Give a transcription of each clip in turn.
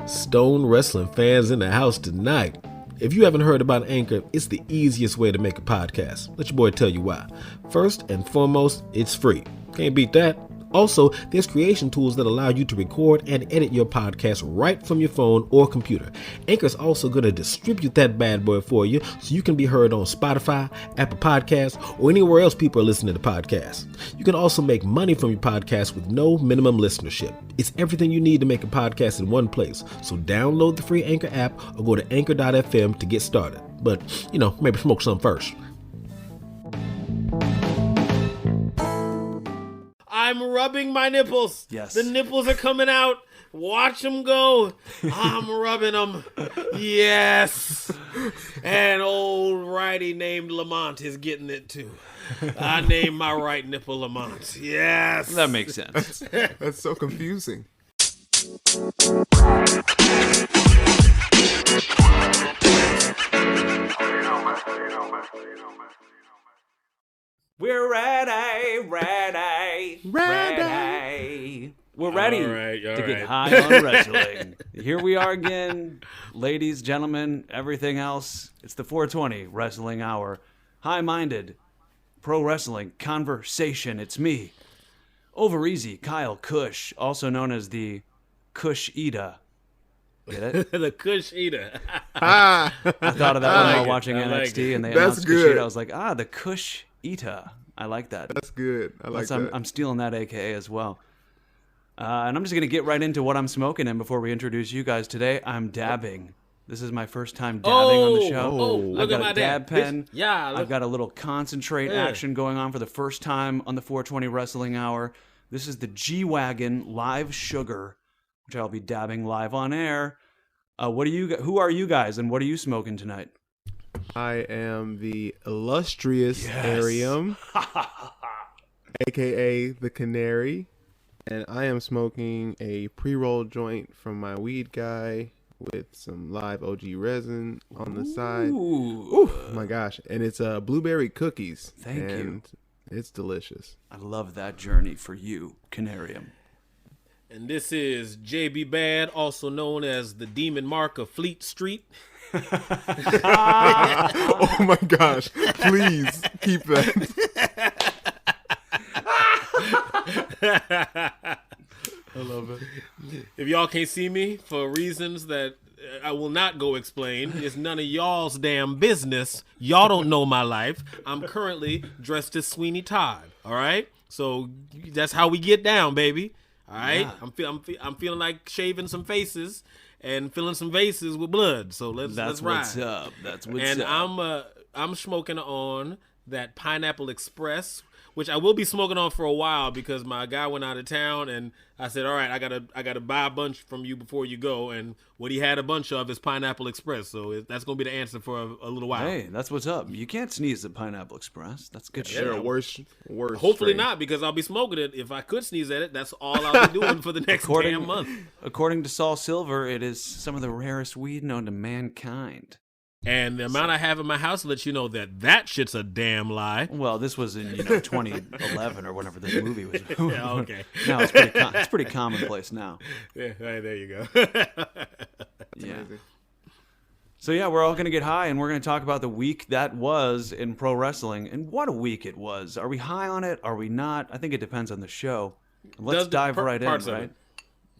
Stone Wrestling fans in the house tonight. If you haven't heard about Anchor, it's the easiest way to make a podcast. Let your boy tell you why. First and foremost, it's free. Can't beat that. Also, there's creation tools that allow you to record and edit your podcast right from your phone or computer. Anchor's also going to distribute that bad boy for you so you can be heard on Spotify, Apple Podcasts, or anywhere else people are listening to podcasts. You can also make money from your podcast with no minimum listenership. It's everything you need to make a podcast in one place. So download the free Anchor app or go to anchor.fm to get started. But, maybe smoke some first. I'm rubbing my nipples. Yes. The nipples are coming out. Watch them go. I'm rubbing them. Yes. And old righty named Lamont is getting it too. I named my right nipple Lamont. Yes. That makes sense. That's so confusing. We're ready. We're ready to get high on wrestling. Here we are again, ladies, gentlemen, everything else. It's the 420 Wrestling Hour. High-minded pro wrestling conversation. It's me, Over Easy Kyle Kush, also known as the Kush Eater. Get it? The Kush Eater. I thought of that when I was watching NXT, and they announced That's Kush good. Eater. I was like, the Kush Eater. I like that. That's good. I like that. I'm stealing that AKA as well. And I'm just going to get right into what I'm smoking in before we introduce you guys today. I'm dabbing. This is my first time dabbing on the show. I've got a dab pen. I've got a little concentrate action going on for the first time on the 420 Wrestling Hour. This is the G-Wagon Live Sugar, which I'll be dabbing live on air. Who are you guys, and what are you smoking tonight? I am the illustrious Arium, a.k.a. the Canary, and I am smoking a pre-roll joint from my weed guy with some live OG resin on the side. Ooh, my gosh. And it's blueberry cookies. Thank you. It's delicious. I love that journey for you, Canarium. And this is JB Bad, also known as the Demon Mark of Fleet Street. Oh my gosh. Please keep that. I love it. If y'all can't see me for reasons that I will not go explain, it's none of y'all's damn business. Y'all don't know my life. I'm currently dressed as Sweeney Todd. All right, so that's how we get down, baby. All right, Yeah. I'm feeling like shaving some faces and filling some vases with blood. So let's ride. What's up. That's what's up. And I'm smoking on that Pineapple Express, which I will be smoking on for a while because my guy went out of town, and I said, all right, I gotta buy a bunch from you before you go. And what he had a bunch of is Pineapple Express, so that's gonna be the answer for a little while. Hey, that's what's up. You can't sneeze at Pineapple Express. That's good shit. They're worse. Hopefully strain. not, because I'll be smoking it. If I could sneeze at it, that's all I'll be doing for the next damn month. According to Saul Silver, it is some of the rarest weed known to mankind. And the amount I have in my house lets you know that shit's a damn lie. Well, this was in 2011 or whenever this movie was. Yeah, okay. Now it's pretty commonplace now. Yeah, right, there you go. Yeah. So yeah, we're all gonna get high, and we're gonna talk about the week that was in pro wrestling, and what a week it was. Are we high on it? Are we not? I think it depends on the show. Let's dive right in, right?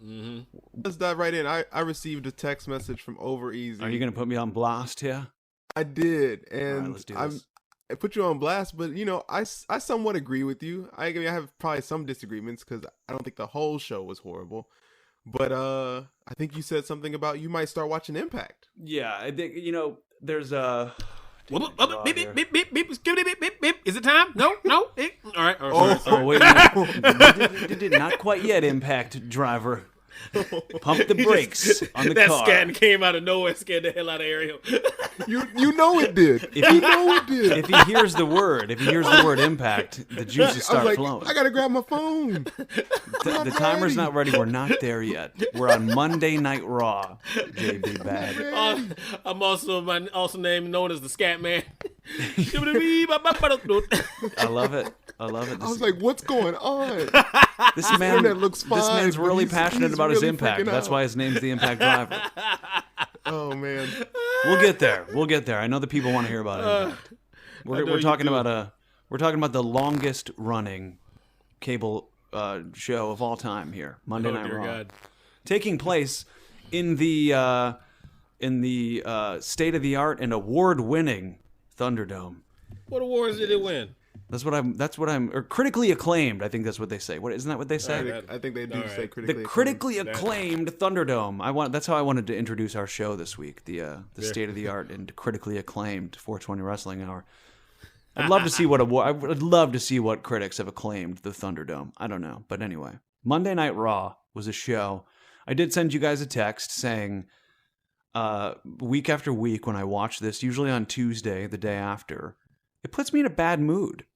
Mm-hmm. Let's dive right in. I received a text message from Over Easy. Are you gonna put me on blast here? I did, and All right, let's do this. I put you on blast, but I somewhat agree with you. I have probably some disagreements because I don't think the whole show was horrible, but I think you said something about you might start watching Impact. Yeah, I think there's a. Beep, beep, beep, beep, beep, beep, beep. Is it time? No. All right. Oh, wait a minute. Not quite yet, Impact driver. Pump the brakes on the that car. scan came out of nowhere, scared the hell out of Ariel. You know it did. If he hears the word impact, the juices start flowing. I gotta grab my phone. The timer's not ready. We're not there yet. We're on Monday Night Raw. JB Bad. I'm also known as the Scat Man. I love it. I was like, what's going on? This man looks fine. This man's really passionate about his really impact. That's why his name's the Impact Driver. Oh man, we'll get there. I know the people want to hear about it. We're talking about the longest running cable show of all time here, Monday Night Raw, God. Taking place in the state of the art and award winning Thunderdome. What awards did it win? Or critically acclaimed. I think that's what they say. Isn't that what they say? I think they do say critically acclaimed. The critically acclaimed Thunderdome. That's how I wanted to introduce our show this week. The state of the art and critically acclaimed 420 Wrestling Hour. I'd love to see what critics have acclaimed the Thunderdome. I don't know, but anyway, Monday Night Raw was a show. I did send you guys a text saying, week after week when I watch this, usually on Tuesday, the day after, it puts me in a bad mood.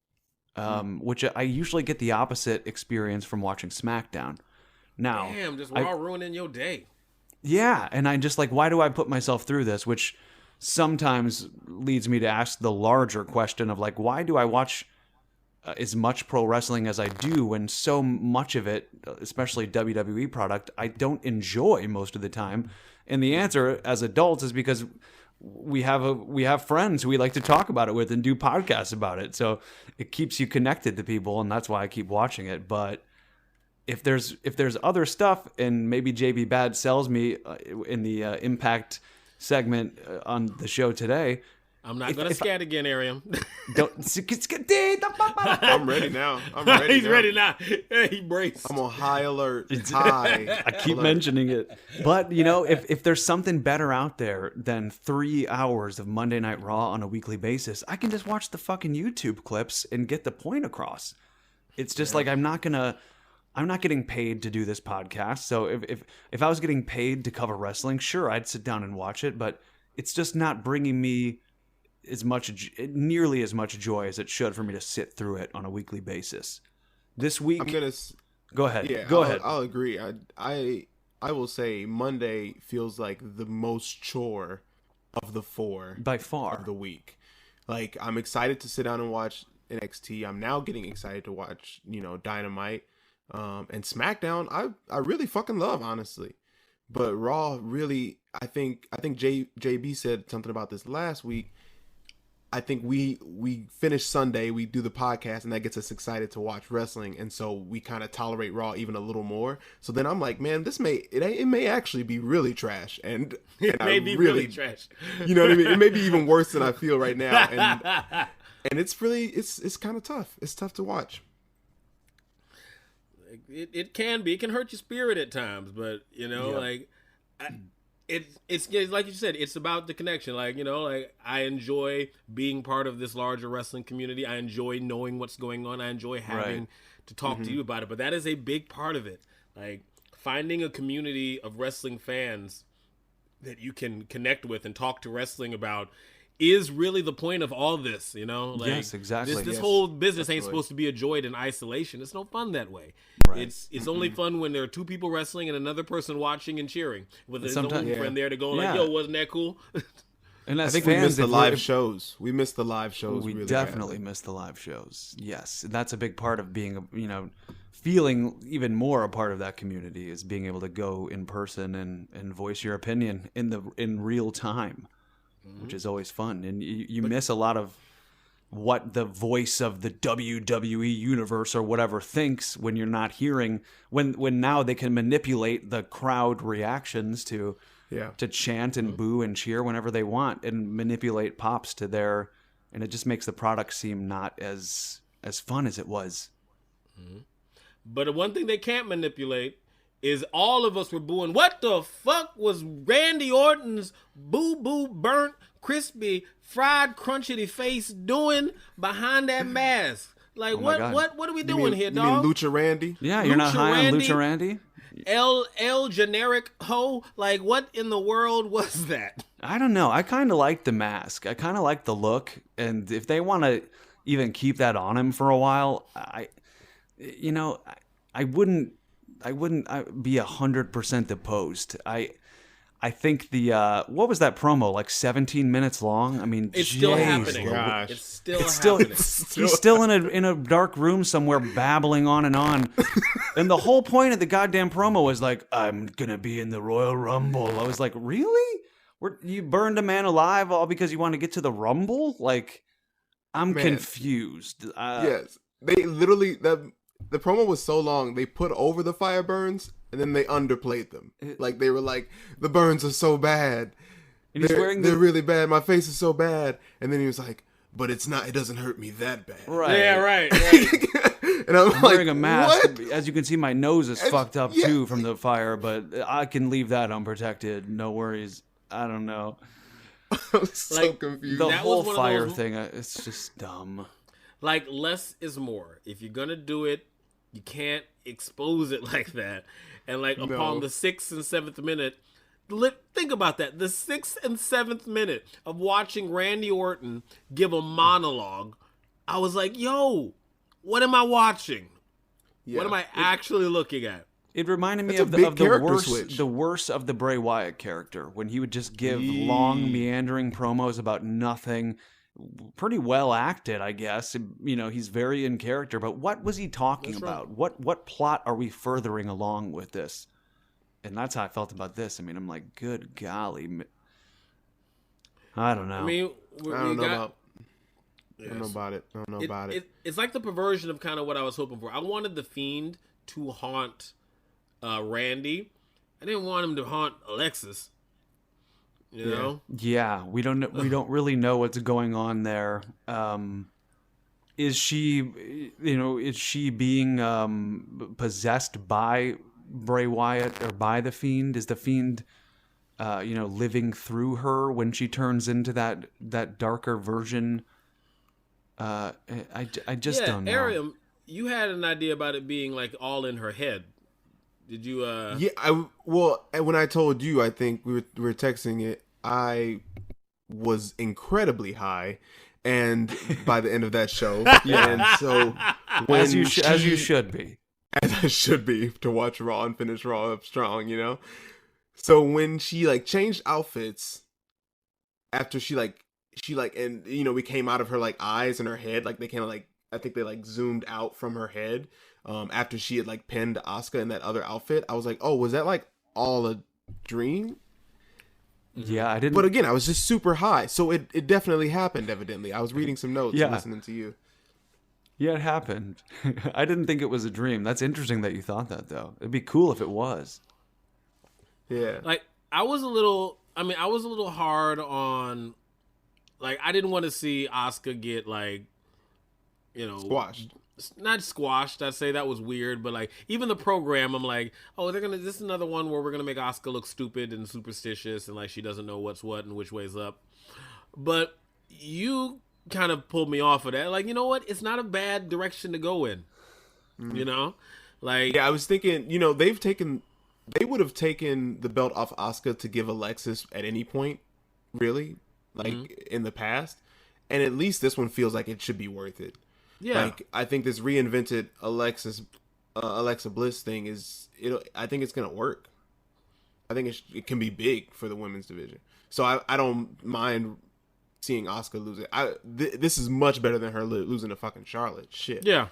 Which I usually get the opposite experience from watching SmackDown. Now, damn, just Raw ruining your day. Yeah, and I just like, why do I put myself through this? Which sometimes leads me to ask the larger question of like, why do I watch as much pro wrestling as I do when so much of it, especially WWE product, I don't enjoy most of the time? And the answer as adults is because we have friends who we like to talk about it with and do podcasts about it. So it keeps you connected to people, and that's why I keep watching it. But if there's other stuff, and maybe JB Bad sells me in the Impact segment on the show today, I'm not going to scat again, Ariam. I'm ready now. He's ready now. He braced. I'm on high alert. I keep mentioning it. But, if there's something better out there than 3 hours of Monday Night Raw on a weekly basis, I can just watch the fucking YouTube clips and get the point across. It's just like I'm not getting paid to do this podcast. So if I was getting paid to cover wrestling, sure, I'd sit down and watch it. But it's just not bringing me nearly as much joy as it should for me to sit through it on a weekly basis. This week, go ahead. Yeah, go ahead. I'll agree. I will say Monday feels like the most chore of the 4 by far of the week. Like, I'm excited to sit down and watch NXT. I'm now getting excited to watch Dynamite and SmackDown. I really fucking love, honestly. But Raw really, I think JB said something about this last week. I think we finish Sunday, we do the podcast, and that gets us excited to watch wrestling, and so we kind of tolerate Raw even a little more. So then I'm like, man, it may actually be really trash, and it may be really trash. You know what I mean? It may be even worse than I feel right now, and it's really it's kind of tough. It's tough to watch. It can be. It can hurt your spirit at times, but It's like you said, it's about the connection. I enjoy being part of this larger wrestling community. I enjoy knowing what's going on. I enjoy having to talk to you about it. But that is a big part of it. Like, finding a community of wrestling fans that you can connect with and talk to wrestling about is really the point of all this, Yes, exactly. This whole business ain't supposed to be enjoyed in isolation. It's no fun that way. Right. It's only fun when there are 2 people wrestling and another person watching and cheering with his own friend there to go yo, wasn't that cool? And I think we missed the live shows. We missed the live shows. We really definitely missed the live shows. Yes, that's a big part of being feeling even more a part of that community is being able to go in person and voice your opinion in real time. Which is always fun. And you miss a lot of what the voice of the WWE universe or whatever thinks when you're not hearing, when now they can manipulate the crowd reactions to chant and boo and cheer whenever they want and manipulate pops to their, and it just makes the product seem not as fun as it was. But the one thing they can't manipulate is all of us were booing, what the fuck was Randy Orton's boo-boo burnt, crispy, fried, crunchity face doing behind that mask? Like, what are we doing here, dog? You mean Lucha Randy? Yeah, you're not high on Lucha Randy? L generic hoe? Like, what in the world was that? I don't know. I kind of like the mask. I kind of like the look. And if they want to even keep that on him for a while, I wouldn't be 100% opposed. I think the what was that promo, like 17 minutes long? I mean, it's still happening. Gosh. It's still happening. He's still in a dark room somewhere babbling on. And the whole point of the goddamn promo was like, I'm gonna be in the Royal Rumble. I was like, really? You burned a man alive all because you want to get to the Rumble? Like, I'm confused. Yes, they literally the promo was so long. They put over the fire burns and then they underplayed them. Like they were like, the burns are so bad. They're really bad. My face is so bad. And then he was like, but it's not. It doesn't hurt me that bad. Right. Yeah, right. And I'm like, wearing a mask. What? As you can see, my nose is fucked up too from the fire, but I can leave that unprotected. No worries. I don't know. I'm so confused. The whole fire thing, it's just dumb. Like, less is more. If you're gonna do it, you can't expose it like that. And like upon the 6th and 7th minute, think about that. The 6th and 7th minute of watching Randy Orton give a monologue, I was like, yo, what am I watching? Yeah. What am I actually looking at? It reminded me of the worst of the Bray Wyatt character, when he would just give long, meandering promos about nothing. Pretty well acted, I guess. You know, he's very in character, but what was he talking about? What plot are we furthering along with this? And that's how I felt about this. I mean, I'm like, good golly. I don't know. I mean, I don't know about it. It's like the perversion of kind of what I was hoping for. I wanted The Fiend to haunt Randy. I didn't want him to haunt Alexis. You know? Yeah, we don't really know what's going on there. Is she being possessed by Bray Wyatt or by the Fiend? Is the Fiend living through her when she turns into that darker version? I just don't know. Ariam, you had an idea about it being like all in her head. Did you? Yeah, when I told you, I think we were texting it. I was incredibly high, and by the end of that show, and so as you should be, as I should be, to watch Raw and finish Raw up strong, you know. So when she like changed outfits after she and we came out of her like eyes and her head, like they kind of like, I think they like zoomed out from her head. After she had like pinned Asuka in that other outfit, I was like, oh, was that like all a dream? Yeah, I didn't. But again, I was just super high, so it definitely happened. Evidently, I was reading some notes and listening to you. Yeah, it happened. I didn't think it was a dream. That's interesting that you thought that, though. It'd be cool if it was. Yeah. Like, I was a little hard on, like, I didn't want to see Asuka get like, squashed. Not squashed. I'd say that was weird, but like even the program, I'm like, oh, this is another one where we're gonna make Asuka look stupid and superstitious and like she doesn't know what's what and which way's up. But you kind of pulled me off of that. Like, you know what? It's not a bad direction to go in. You know, like I was thinking, they would have taken the belt off Asuka to give Alexis at any point, really, like in the past, and at least this one feels like it should be worth it. Yeah, like I think this reinvented Alexa Bliss thing I think it's gonna work. I think it can be big for the women's division. So I don't mind seeing Asuka lose it. This is much better than her losing to fucking Charlotte. Shit. Yeah.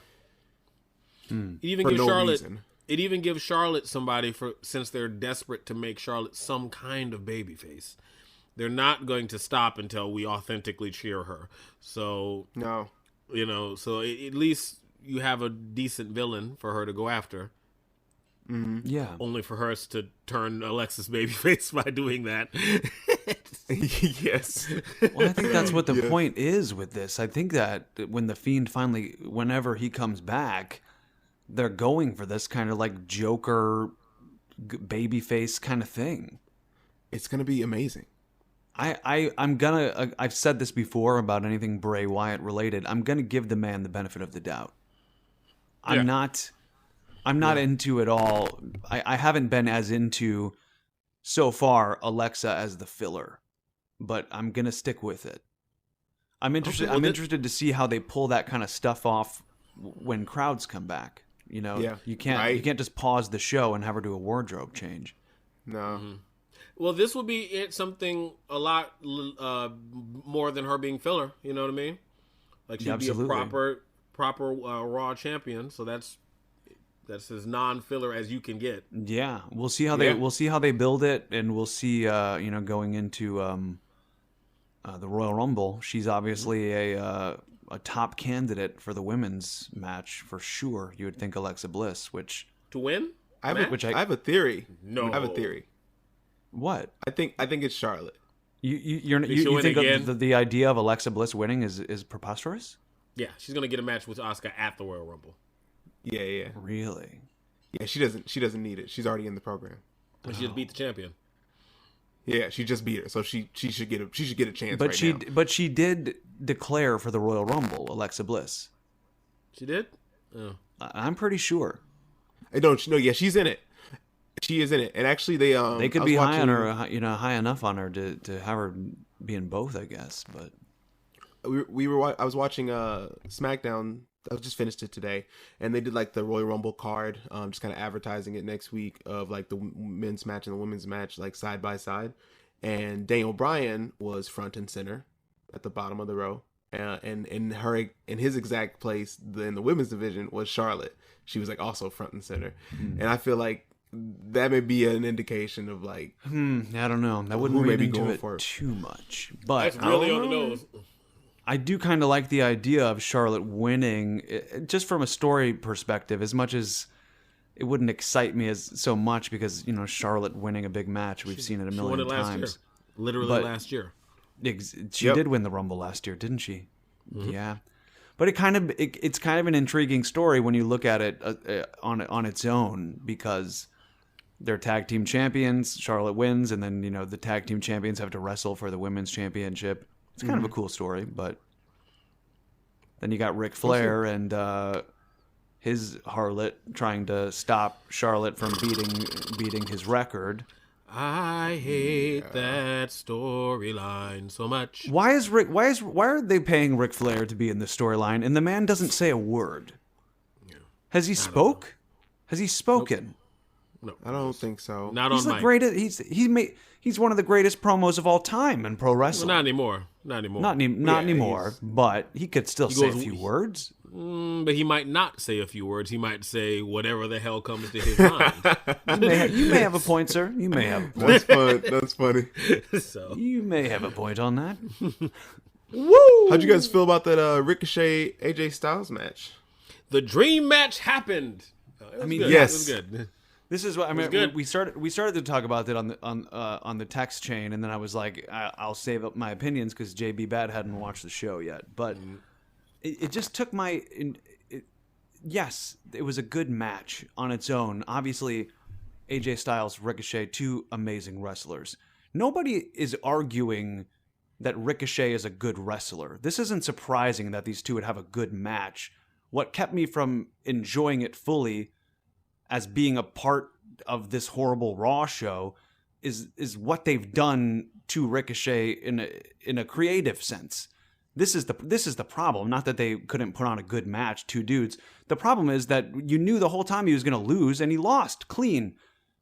It even gives Charlotte somebody since they're desperate to make Charlotte some kind of babyface. They're not going to stop until we authentically cheer her. So no. So at least you have a decent villain for her to go after. Mm-hmm. Yeah. Only for her to turn Alexis babyface by doing that. Yes. Well, I think that's what the point is with this. I think that when the Fiend finally, whenever he comes back, they're going for this kind of like Joker babyface kind of thing. It's going to be amazing. I've said this before about anything Bray Wyatt related. I'm gonna give the man the benefit of the doubt. I'm not into it all. I haven't been as into so far Alexa as the filler, but I'm gonna stick with it. I'm interested. Okay, I'm interested to see how they pull that kind of stuff off when crowds come back. You can't just pause the show and have her do a wardrobe change. No. Mm-hmm. Well, this would be something a lot more than her being filler. You know what I mean? Like she'd be a proper Raw champion. So that's as non-filler as you can get. Yeah, we'll see how they build it, and we'll see. Going into the Royal Rumble, she's obviously a top candidate for the women's match for sure. You would think Alexa Bliss, which to win. I have a theory. No, I have a theory. What? I think it's Charlotte. You think the idea of Alexa Bliss winning is preposterous? Yeah, she's gonna get a match with Asuka at the Royal Rumble. Yeah. Really? Yeah, she doesn't need it. She's already in the program. She just beat the champion. Yeah, she just beat her, so she should get a chance. But she did declare for the Royal Rumble, Alexa Bliss. She did? Oh. I'm pretty sure. I don't know. Yeah, she's in it. She is in it, and actually they could be high on her, high enough on her to have her be in both, I guess. But I was watching SmackDown. I just finished it today, and they did like the Royal Rumble card, just kind of advertising it next week of like the men's match and the women's match like side by side, and Daniel Bryan was front and center at the bottom of the row, and in his exact place in the women's division was Charlotte. She was like also front and center, and I feel like that may be an indication of like I don't know. That wouldn't read into it too much, but that's really on the nose. I do kind of like the idea of Charlotte winning, just from a story perspective, as much as it wouldn't excite me as so much because, Charlotte winning a big match, we've seen it a million times. Literally last year. She did win the Rumble last year, didn't she? Mm-hmm. Yeah. But it's kind of an intriguing story when you look at it on its own, because they're tag team champions, Charlotte wins, and then, the tag team champions have to wrestle for the women's championship. It's kind of a cool story, but then you got Ric Flair and his harlot trying to stop Charlotte from beating his record. I hate that storyline so much. Why are they paying Ric Flair to be in the storyline and the man doesn't say a word? Yeah. Has he spoke? Has he spoken? Nope. No, I don't think so. Not he's on the mic. Greatest. He's one of the greatest promos of all time in pro wrestling. Well, not anymore. Not anymore. But he could still say a few words. But he might not say a few words. He might say whatever the hell comes to his mind. You may have a point, sir. You may have a point. That's funny. So you may have a point on that. Woo! How'd you guys feel about that Ricochet AJ Styles match? The dream match happened. Yes. It was good. This is what I mean. We started to talk about it on the text chain, and then I was like, I'll save up my opinions because JB Bad hadn't watched the show yet. But it just took yes, it was a good match on its own. Obviously, AJ Styles, Ricochet, two amazing wrestlers. Nobody is arguing that Ricochet is a good wrestler. This isn't surprising that these two would have a good match. What kept me from enjoying it fully as being a part of this horrible Raw show is what they've done to Ricochet in a creative sense. This is the problem. Not that they couldn't put on a good match, two dudes. The problem is that you knew the whole time he was going to lose, and he lost clean.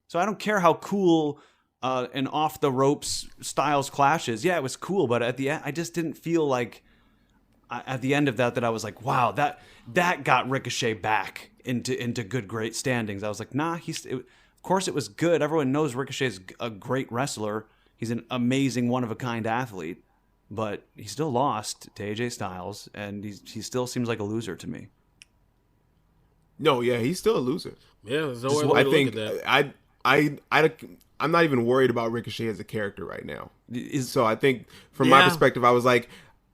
So I don't care how cool and off the ropes Styles clashes. Yeah, it was cool, but at the end, I just didn't feel like at the end of that I was like, wow, that got Ricochet back into good, great standings. I was like, nah, of course it was good. Everyone knows Ricochet's a great wrestler. He's an amazing, one-of-a-kind athlete, but he still lost to AJ Styles, and he still seems like a loser to me. No, yeah, he's still a loser. Yeah, there's no way to look at that. I'm not even worried about Ricochet as a character right now. So I think, from my perspective, I was like,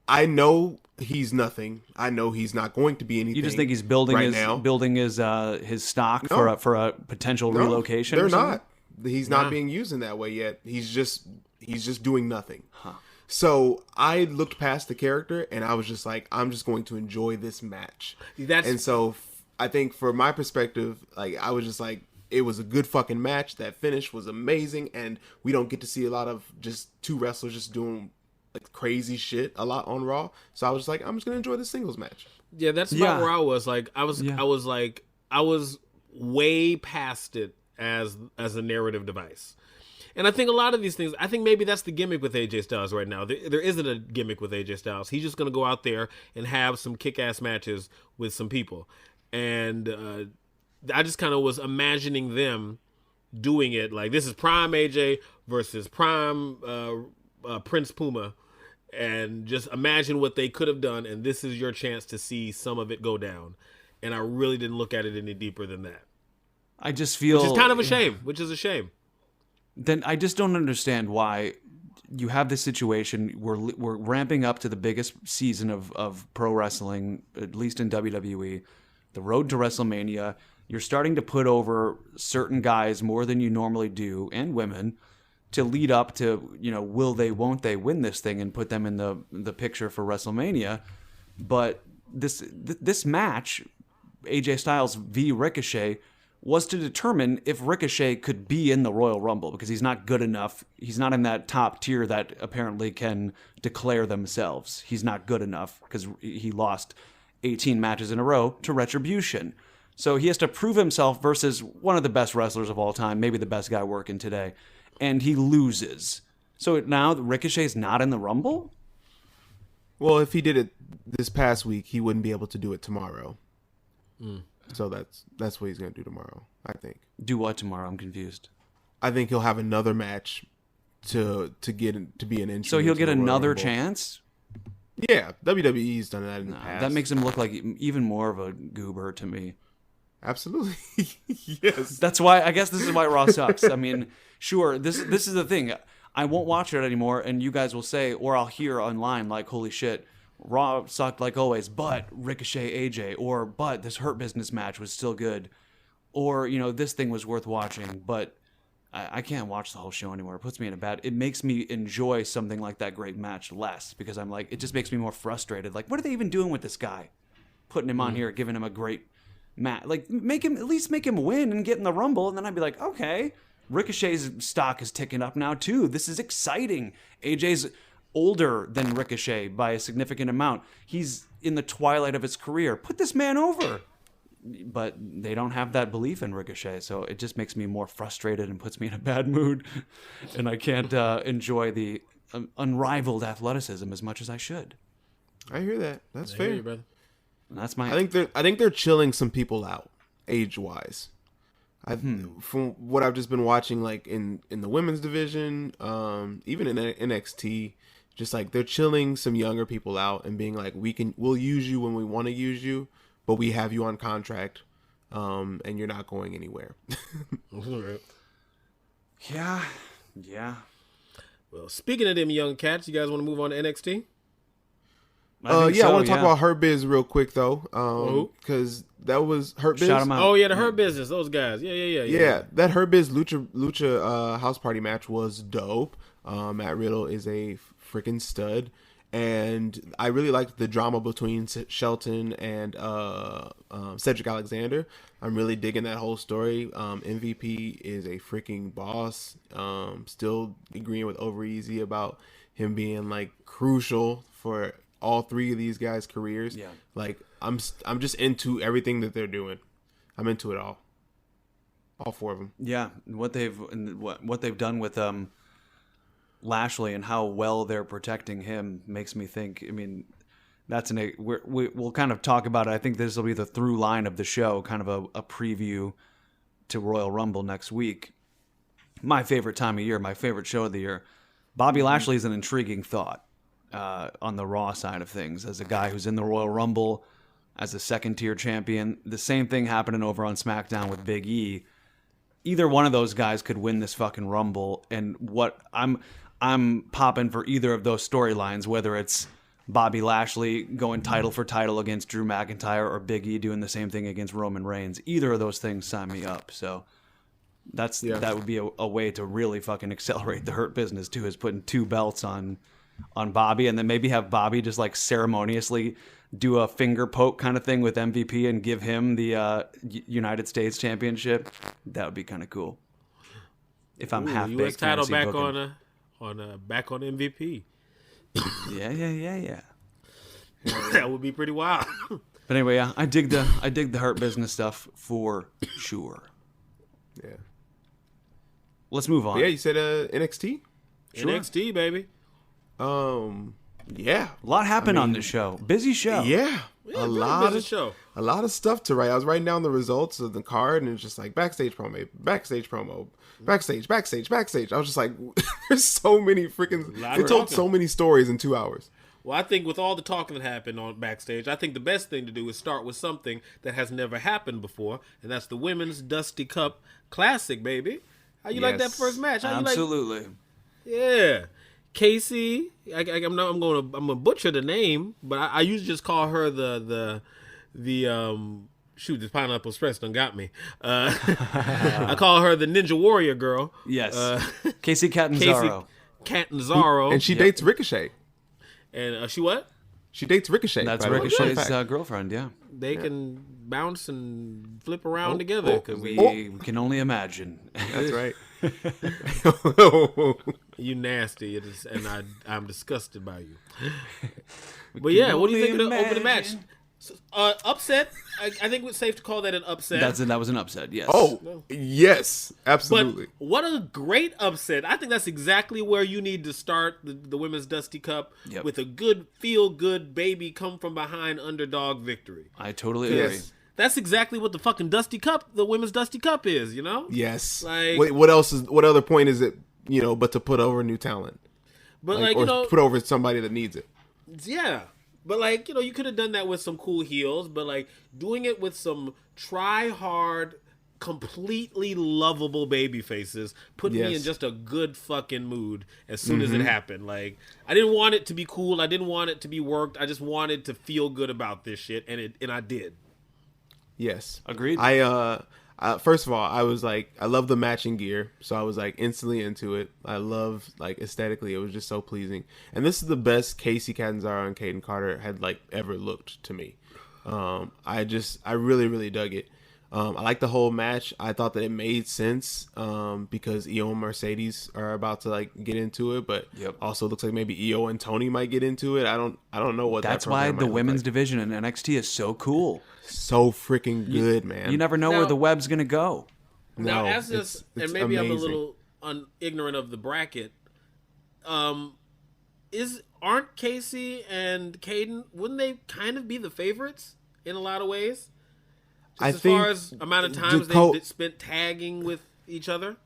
I know he's nothing. I know he's not going to be anything. You just think he's building his stock for a potential relocation? They're not. He's not being used in that way yet. He's just doing nothing. Huh. So I looked past the character and I was just like, I'm just going to enjoy this match. And so I think, for my perspective, like, I was just like, it was a good fucking match. That finish was amazing, and we don't get to see a lot of just two wrestlers just doing like crazy shit a lot on Raw. So I was like, I'm just gonna enjoy the singles match. Yeah, that's about where I was. Like, I was way past it as a narrative device. And I think a lot of these things, I think maybe that's the gimmick with AJ Styles right now. There isn't a gimmick with AJ Styles. He's just going to go out there and have some kick-ass matches with some people. And I just kind of was imagining them doing it like this is prime AJ versus prime Prince Puma, and just imagine what they could have done, and this is your chance to see some of it go down. And I really didn't look at it any deeper than that. I just feel... Which is kind of a shame, which is a shame. Then I just don't understand why you have this situation. We're ramping up to the biggest season of pro wrestling, at least in WWE, the road to WrestleMania. You're starting to put over certain guys more than you normally do, and women, to lead up to, will they, won't they win this thing and put them in the picture for WrestleMania. But this match, AJ Styles v Ricochet, was to determine if Ricochet could be in the Royal Rumble, because he's not good enough. He's not in that top tier that apparently can declare themselves. He's not good enough because he lost 18 matches in a row to Retribution. So he has to prove himself versus one of the best wrestlers of all time, maybe the best guy working today. And he loses. So now Ricochet's not in the Rumble? Well, if he did it this past week, he wouldn't be able to do it tomorrow. So that's what he's going to do tomorrow, I think. Do what tomorrow? I'm confused. I think he'll have another match to be an entry. So he'll get another chance? Yeah, WWE's done that in the past. That makes him look like even more of a goober to me. Absolutely. Yes. That's why, I guess this is why Raw sucks. I mean, sure, this is the thing. I won't watch it anymore, and you guys will say, or I'll hear online like, holy shit, Raw sucked like always, but Ricochet AJ, or but this Hurt Business match was still good, or, this thing was worth watching, but I can't watch the whole show anymore. It puts me in a bad... It makes me enjoy something like that great match less, because I'm like, it just makes me more frustrated. Like, what are they even doing with this guy? Putting him on here, giving him a great match. Like, at least make him win and get in the Rumble, and then I'd be like, okay, Ricochet's stock is ticking up now too. This is exciting. AJ's older than Ricochet by a significant amount. He's in the twilight of his career. Put this man over. But they don't have that belief in Ricochet, so it just makes me more frustrated and puts me in a bad mood, and I can't enjoy the unrivaled athleticism as much as I should. I hear that. That's fair. Hear you, brother. And that's my... I think they're chilling some people out, age-wise. From what I've just been watching, like in the women's division, even in NXT, just like they're chilling some younger people out and being like, we'll use you when we want to use you, but we have you on contract, and you're not going anywhere. Yeah. Well, speaking of them young cats, you guys want to move on to NXT? I want to talk about Hurt Biz real quick though, because that was Hurt Biz. Shout 'em out. Oh yeah, the Hurt Business, those guys. Yeah. That Hurt Biz Lucha House Party match was dope. Matt Riddle is a freaking stud, and I really liked the drama between Shelton and Cedric Alexander. I'm really digging that whole story. MVP is a freaking boss. Still agreeing with Over Easy about him being like crucial for all three of these guys' careers. Yeah. Like I'm just into everything that they're doing. I'm into it all four of them. Yeah, what they've done with Lashley and how well they're protecting him makes me think. I mean, we'll kind of talk about it. I think this will be the through line of the show, kind of a preview to Royal Rumble next week. My favorite time of year, my favorite show of the year. Bobby Lashley is an intriguing thought on the Raw side of things, as a guy who's in the Royal Rumble as a second-tier champion. The same thing happening over on SmackDown with Big E. Either one of those guys could win this fucking Rumble, and what I'm popping for either of those storylines, whether it's Bobby Lashley going title for title against Drew McIntyre or Big E doing the same thing against Roman Reigns. Either of those things sign me up. So that would be a way to really fucking accelerate the Hurt Business too, is putting two belts on Bobby, and then maybe have Bobby just like ceremoniously do a finger poke kind of thing with MVP and give him the United States Championship. That would be kind of cool. If I'm half baked, US title back back on MVP. Yeah. That would be pretty wild. But anyway, yeah, I dig the Hurt Business stuff for sure. Yeah. Let's move on. Yeah, you said NXT? Sure. NXT, baby. Yeah. A lot happened on this show. Busy show. Yeah. A lot of stuff to write. I was writing down the results of the card, and it's just like backstage promo, backstage. I was just like, there's so many freaking. They told so many stories in 2 hours. Well, I think with all the talking that happened on backstage, I think the best thing to do is start with something that has never happened before, and that's the Women's Dusty Cup Classic, baby. How you like that first match? How Absolutely. Yeah. Casey, I'm gonna butcher the name, but I usually just call her the shoot, this Pineapple Express done got me. I call her the Ninja Warrior girl. Yes. Casey Catanzaro. And she dates Ricochet. And she what? She dates Ricochet. That's Ricochet's girlfriend, yeah. They can bounce and flip around together. Because we can only imagine. That's right. You nasty, and I'm disgusted by you. But yeah, what do you think of the opening match? Upset. I think it's safe to call that an upset. That was an upset. Yes. Oh, yes, absolutely. But what a great upset! I think that's exactly where you need to start the Women's Dusty Cup with a good feel-good baby come from behind underdog victory. I totally agree. That's exactly what the fucking Dusty Cup, the Women's Dusty Cup is, you know? Yes. Like, what other point is it, but to put over new talent? But put over somebody that needs it. Yeah. But you could have done that with some cool heels, but doing it with some try-hard, completely lovable baby faces put me in just a good fucking mood as soon as it happened. I didn't want it to be cool. I didn't want it to be worked. I just wanted to feel good about this shit, and I did. Yes. Agreed. First of all, I was I love the matching gear, so I was instantly into it. I love aesthetically, it was just so pleasing. And this is the best Casey Catanzaro and Kaden Carter had ever looked to me. I really, really dug it. I like the whole match. I thought that it made sense because Io and Mercedes are about to get into it, but also looks like maybe Io and Tony might get into it. I don't know what. That's why the women's division in NXT is so cool. So freaking good, man. You never know where the web's gonna go. Now, as this, and maybe amazing. I'm a little ignorant of the bracket. Aren't Casey and Caden? Wouldn't they kind of be the favorites in a lot of ways? As far as amount of times they spent tagging with each other?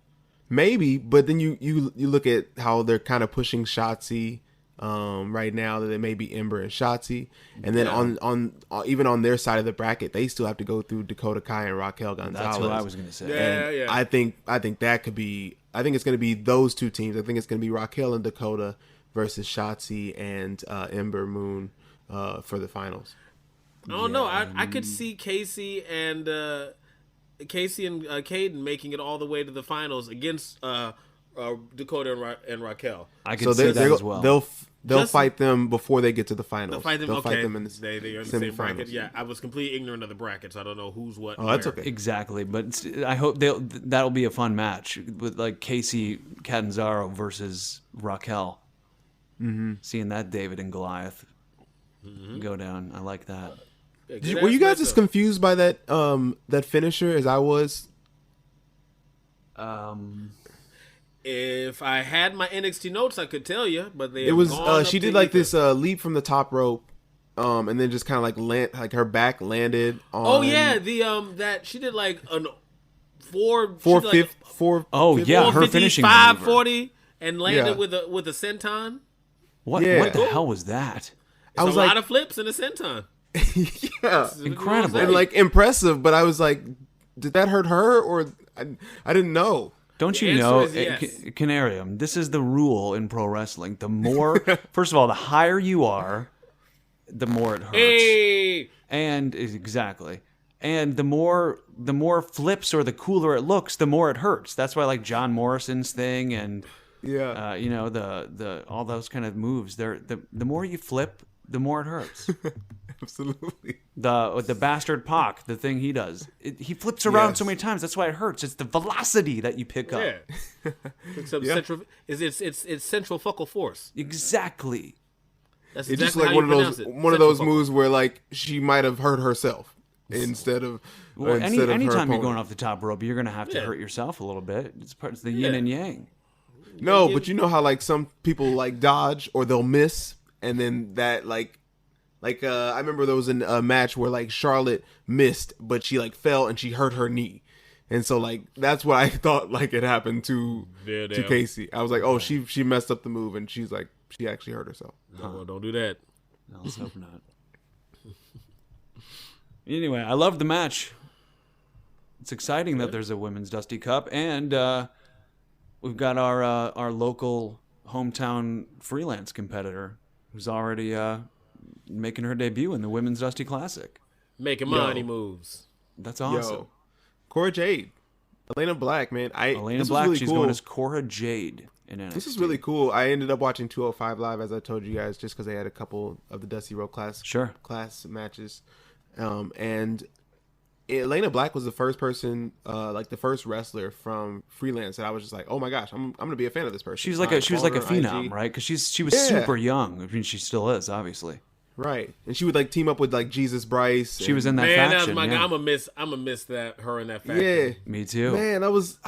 Maybe, but then you look at how they're kind of pushing Shotzi right now, that it may be Ember and Shotzi. And then on even on their side of the bracket, they still have to go through Dakota Kai and Raquel Gonzalez. That's what I was going to say. Yeah. I think that could be, I think it's going to be those two teams. I think it's going to be Raquel and Dakota versus Shotzi and Ember Moon for the finals. I don't know. I could see Casey and Caden making it all the way to the finals against Dakota and Raquel. I can see that as well. They'll fight them before they get to the finals. They'll fight them in the they're in the same bracket. Yeah, I was completely ignorant of the brackets. I don't know who's what. Oh, that's okay. Exactly, but I hope that'll be a fun match with Casey Catanzaro versus Raquel. Mm-hmm. Seeing that David and Goliath go down, I like that. Were you guys as confused by that that finisher as I was? If I had my NXT notes, I could tell you, but it was she did this leap from the top rope, and then just kind of her back landed on. Oh yeah, the that she did an her 450, finishing 540 and landed with a senton. What the hell was that? It's a lot of flips in a senton. Yeah, incredible and impressive. But I was did that hurt her or I didn't know. Don't you know, Canarium, this is the rule in pro wrestling. The more, first of all, the higher you are, the more it hurts. Hey! And exactly. And the more flips or the cooler it looks, the more it hurts. That's why John Morrison's thing and the all those kind of moves, the more you flip, the more it hurts. Absolutely. The bastard Pac, the thing he does, he flips around so many times. That's why it hurts. It's the velocity that you pick up. Yeah. It's central focal force. Exactly. That's it's exactly just how one of those moves where she might have hurt herself. instead of anytime you're opponent. going off the top rope, you're going to have to hurt yourself a little bit. It's the yin and yang. No, but you know how like some people like dodge or they'll miss, and then that like I remember there was a match where like Charlotte missed, but she like fell and she hurt her knee, and so like that's what I thought like it happened to Casey. I was like, oh, she messed up the move, and she's like she actually hurt herself. No, don't do that. No, let's hope not. Anyway, I love the match. It's exciting that there's a women's Dusty Cup, and we've got our local hometown freelance competitor who's already making her debut in the Women's Dusty Classic. Making money moves. That's awesome. Yo, Cora Jade, Elena Black, man. Elena Black, really she's cool. Going as Cora Jade in NXT. This is really cool. I ended up watching 205 Live, as I told you guys, just because they had a couple of the Dusty Road class matches. And Elena Black was the first person, like the first wrestler from freelance that I was just like, oh my gosh, I'm gonna be a fan of this person. She was like a phenom, right? Because she was super young. I mean, she still is, obviously. Right, and she would like team up with like Jesus Bryce. She was in that faction. That was my I'm gonna miss that her in that faction. Yeah, me too. Man, it was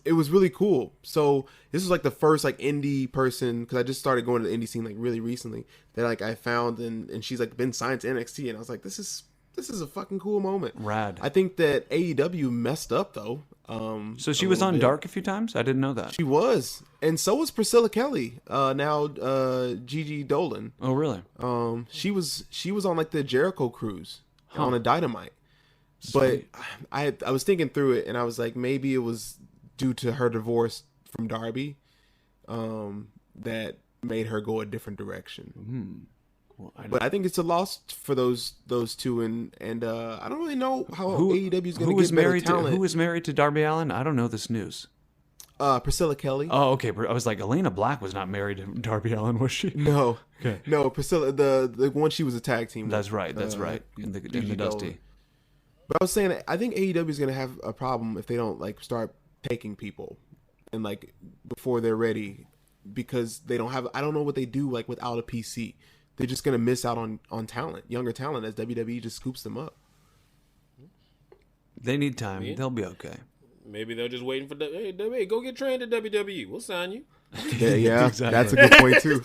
really cool. So this was like the first like indie person, because I just started going to the indie scene like really recently, that like I found, and she's like been signed to NXT, and I was like, this is a fucking cool moment. Rad. I think that AEW messed up though. So she was on Dark a few times? I didn't know that. She was. And so was Priscilla Kelly. Now Gigi Dolan. Oh really? She was on like the Jericho cruise on a Dynamite. Sweet. But I was thinking through it, and I was like, maybe it was due to her divorce from Darby that made her go a different direction. Well, but I think it's a loss for those two, and I don't really know how AEW is going to get better talent. Who was married to Darby Allin? I don't know this news. Priscilla Kelly. Oh, okay. I was like, Elena Black was not married to Darby Allin, was she? No. Okay. No, Priscilla, the one she was a tag team with. That's right. In the Dusty. But I was saying, I think AEW is going to have a problem if they don't like start taking people and like before they're ready, because they don't have. I don't know what they do like without a PC. They're just going to miss out on talent, younger talent, as WWE just scoops them up. They need time. Yeah. They'll be okay. Maybe they're just waiting for hey, go get trained at WWE. We'll sign you. Yeah, exactly. That's a good point too.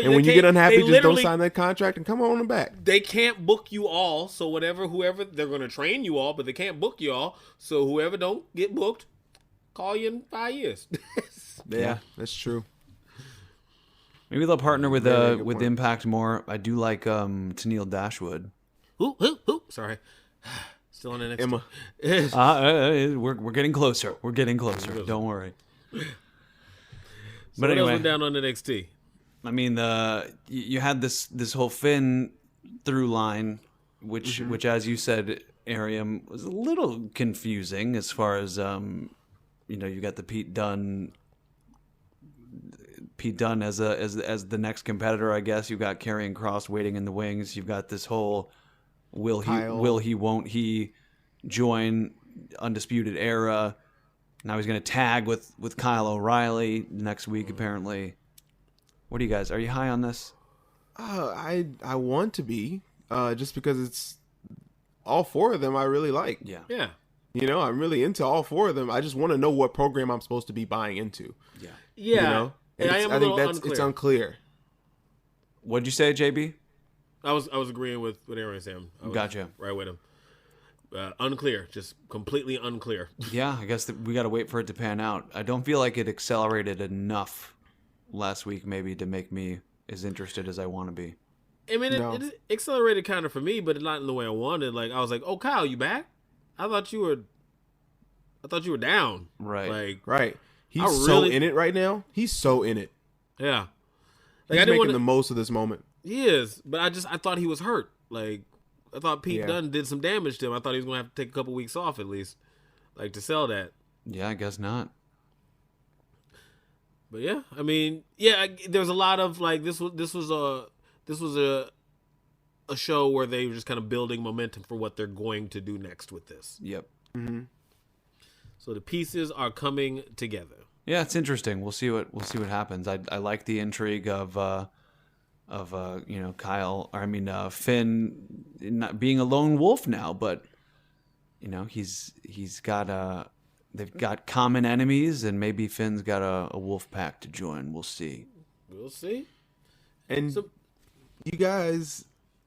And when you get unhappy, just don't sign that contract and come on back. They can't book you all, so whoever they're going to train you all, but they can't book you all. So whoever don't get booked, call you in 5 years. Yeah, that's true. Maybe they'll partner with Impact more. I do like Tennille Dashwood. Who? Sorry. Still on the next Emma. We're getting closer. We're getting closer. Don't worry. But anyway, what else went down on NXT? I mean, you had this whole Finn through line, which as you said, Ariam, was a little confusing as far as you got the Pete Dunne as the next competitor, I guess. You've got Karrion Kross waiting in the wings. You've got this whole won't he join Undisputed Era. Now he's going to tag with Kyle O'Reilly next week, apparently. What do you guys? Are you high on this? I want to be, just because it's all four of them I really like. Yeah. I'm really into all four of them. I just want to know what program I'm supposed to be buying into. Yeah. And I think it's unclear. What'd you say, JB? I was agreeing with Aaron Sam. Gotcha. Right with him. Unclear, just completely unclear. Yeah, I guess we got to wait for it to pan out. I don't feel like it accelerated enough last week, maybe, to make me as interested as I want to be. I mean, it accelerated kind of for me, but not in the way I wanted. Like, I was like, "Oh, Kyle, you back? I thought you were down." Right. Right. He's so in it right now. He's so in it. Yeah. Like, he's making the most of this moment. He is, but I thought he was hurt. Like, I thought Pete Dunne did some damage to him. I thought he was going to have to take a couple weeks off at least, like, to sell that. Yeah, I guess not. But yeah, I mean, there's a lot of like this was a show where they were just kind of building momentum for what they're going to do next with this. Yep. Mm-hmm. So the pieces are coming together. Yeah, it's interesting. We'll see what happens. I like the intrigue of Finn not being a lone wolf now, but he's got they've got common enemies, and maybe Finn's got a wolf pack to join. We'll see. And you guys,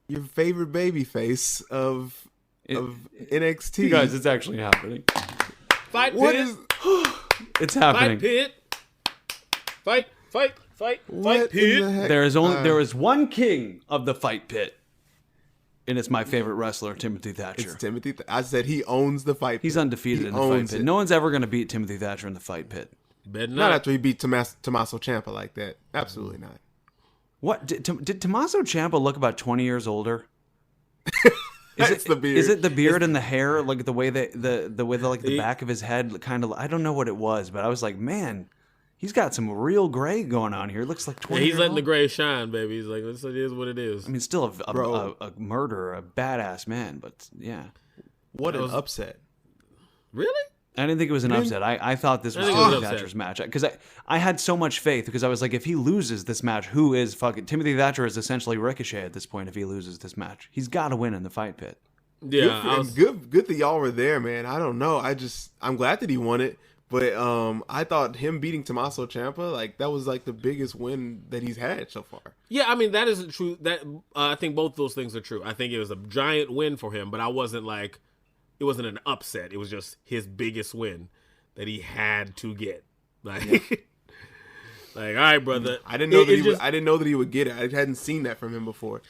your favorite babyface of NXT. You guys, it's actually happening. Fight Pit. It's happening. Fight Pit. Fight Pit. There is one king of the Fight Pit, and it's my favorite wrestler, Timothy Thatcher. It's Timothy. I said he owns the Fight Pit. He's undefeated in the Fight Pit. No one's ever going to beat Timothy Thatcher in the Fight Pit. Not after he beat Tommaso Ciampa like that. Absolutely not. What did Tommaso Ciampa look about 20 years older? The beard. Is it the beard and the hair, like the way the back of his head kind of? I don't know what it was, but I was like, man, he's got some real gray going on here. It looks like 20. He's letting the gray shine, baby. He's like, this is what it is. I mean, still a murderer, a badass man, but yeah. What an upset! Really? I didn't think it was an upset. I thought this was Timothy Thatcher's match because I had so much faith because I was like, if he loses this match, who is fucking Timothy Thatcher is essentially Ricochet at this point. If he loses this match, he's got to win in the Fight Pit. Yeah, good that y'all were there, man. I don't know. I'm glad that he won it, but I thought him beating Tommaso Ciampa, like that was like the biggest win that he's had so far. Yeah, I mean that isn't true. That I think both those things are true. I think it was a giant win for him, but I wasn't like. It wasn't an upset. It was just his biggest win that he had to get. Like, all right, brother. I didn't know I didn't know that he would get it. I hadn't seen that from him before.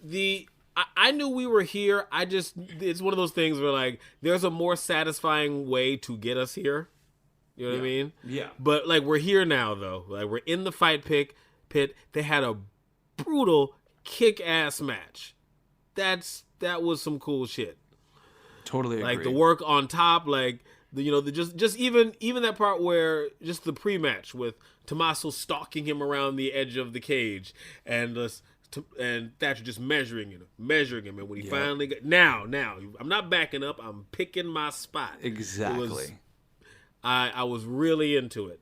I knew we were here. It's one of those things where like there's a more satisfying way to get us here. You know what I mean? Yeah. But like we're here now though. Like we're in the Fight Pit. They had a brutal kick-ass match. That was some cool shit. Totally agree. Like the work on top, like just even that part where just the pre-match with Tommaso stalking him around the edge of the cage and Thatcher just measuring him, and when he finally got now I'm not backing up, I'm picking my spot. Exactly. I was really into it.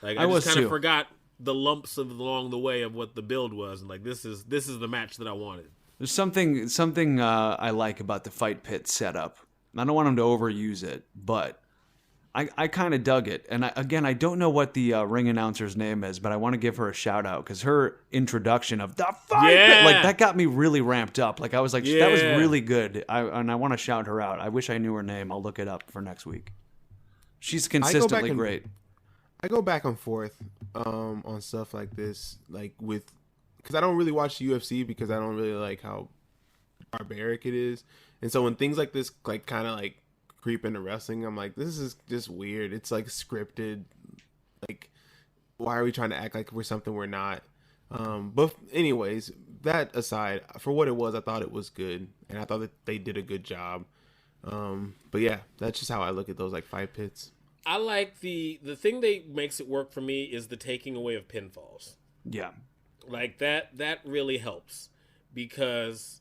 Like I just kind of forgot the lumps along the way of what the build was, and like this is the match that I wanted. There's something I like about the Fight Pit setup. I don't want him to overuse it, but I kind of dug it. And I don't know what the ring announcer's name is, but I want to give her a shout out because her introduction of the Fight Pit, like that got me really ramped up. Like I was like, that was really good. And I want to shout her out. I wish I knew her name. I'll look it up for next week. She's consistently great. I go back and forth on stuff like this, like because I don't really watch the UFC because I don't really like how barbaric it is. And so when things like this like kind of like creep into wrestling, I'm like, this is just weird. It's like scripted. Like, why are we trying to act like we're something we're not? But anyways, that aside, for what it was, I thought it was good. And I thought that they did a good job. But yeah, that's just how I look at those like Fight Pits. I like the thing that makes it work for me is the taking away of pinfalls. Yeah. Like that really helps because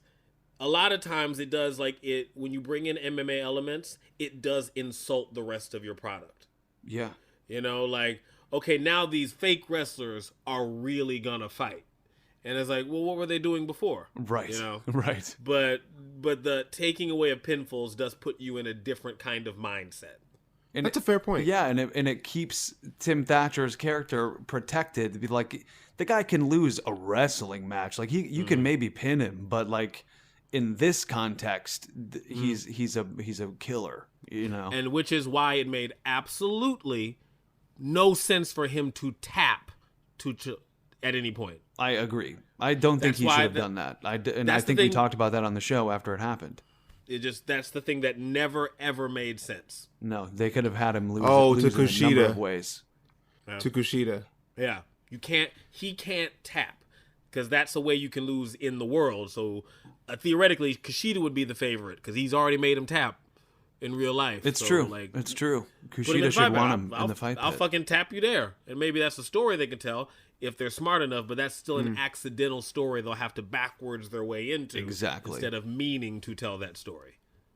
a lot of times it does like it when you bring in MMA elements, it does insult the rest of your product. Yeah. Like, okay, now these fake wrestlers are really gonna fight. And it's like, well, what were they doing before? Right. Right. But the taking away of pinfalls does put you in a different kind of mindset. And that's a fair point. Yeah, and it keeps Tim Thatcher's character protected. To be like, the guy can lose a wrestling match. Like you can maybe pin him, but like in this context, he's a killer. And which is why it made absolutely no sense for him to tap at any point. I agree. I don't think he should have done that. I think we talked about that on the show after it happened. That's the thing that never ever made sense. No, they could have had him lose. To Kushida. In a number of ways. Yeah. To Kushida. Yeah, he can't tap because that's the way you can lose in the world. So theoretically, Kushida would be the favorite because he's already made him tap in real life. It's true. It's true. Kushida should want him in the Fight Pit. I'll fucking tap you there, and maybe that's a story they can tell if they're smart enough. But that's still an accidental story they'll have to backwards their way into, instead of meaning to tell that story.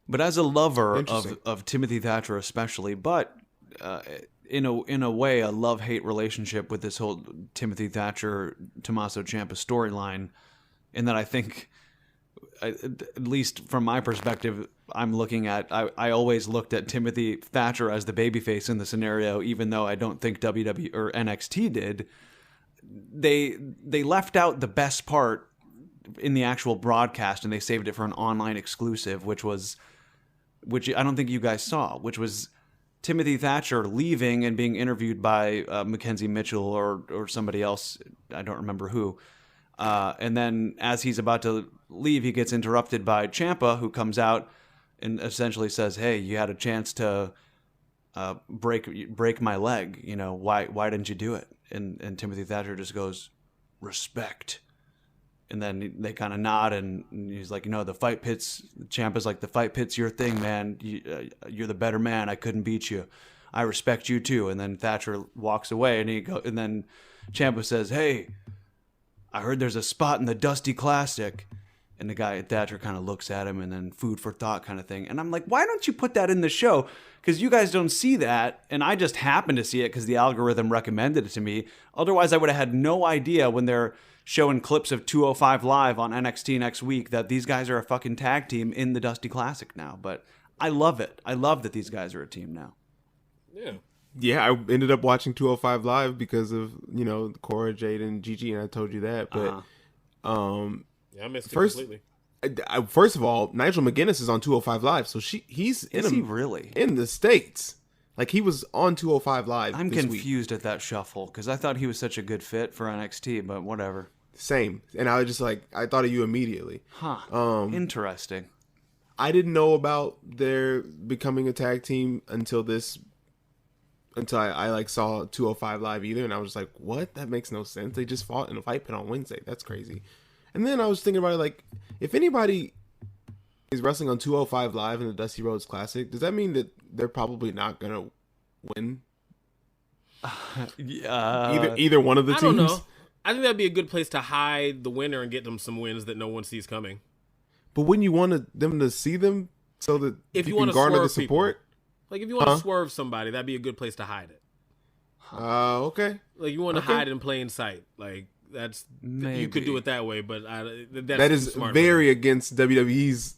But as a lover of Timothy Thatcher especially, but in a way a love-hate relationship with this whole Timothy Thatcher Tommaso Ciampa storyline, in that I think, at least from my perspective, I'm looking at, I always looked at Timothy Thatcher as the babyface in the scenario, even though I don't think WWE or NXT did. They left out the best part in the actual broadcast, and they saved it for an online exclusive, which I don't think you guys saw, which was Timothy Thatcher leaving and being interviewed by Mackenzie Mitchell or somebody else, I don't remember who. And then as he's about to leave, he gets interrupted by Ciampa, who comes out and essentially says, "Hey, you had a chance to break my leg. You know, why didn't you do it?" And Timothy Thatcher just goes, "Respect." And then they kind of nod, and he's like, the fight pit's, Ciampa's like, "The fight pit's your thing, man. You're the better man. I couldn't beat you. I respect you too." And then Thatcher walks away, and then Ciampa says, "Hey, I heard there's a spot in the Dusty Classic." And the guy at Thatcher kind of looks at him, and then food for thought kind of thing. And I'm like, why don't you put that in the show? Because you guys don't see that, and I just happened to see it because the algorithm recommended it to me. Otherwise, I would have had no idea when they're showing clips of 205 Live on NXT next week that these guys are a fucking tag team in the Dusty Classic now. But I love it. I love that these guys are a team now. Yeah. Yeah, I ended up watching 205 Live because of, Cora, Jade, and Gigi, and I told you that. But yeah, I missed it completely. First of all, Nigel McGuinness is on 205 Live, so he's really in the States. Like, he was on 205 Live. I'm confused at that shuffle because I thought he was such a good fit for NXT, but whatever. Same. And I was just like, I thought of you immediately. Huh. Interesting. I didn't know about their becoming a tag team until I saw 205 Live either, and I was like, what? That makes no sense. They just fought in a fight pit on Wednesday. That's crazy. And then I was thinking about it, like, if anybody is wrestling on 205 Live in the Dusty Rhodes Classic, does that mean that they're probably not going to win? Either one of the teams? I don't know. I think that'd be a good place to hide the winner and get them some wins that no one sees coming. But wouldn't you want them to see them so that if you can garner the support? People. Like, if you want to swerve somebody, that'd be a good place to hide it. Okay. Like, you want to hide in plain sight. Like, that's maybe. You could do it that way, but that is very against WWE's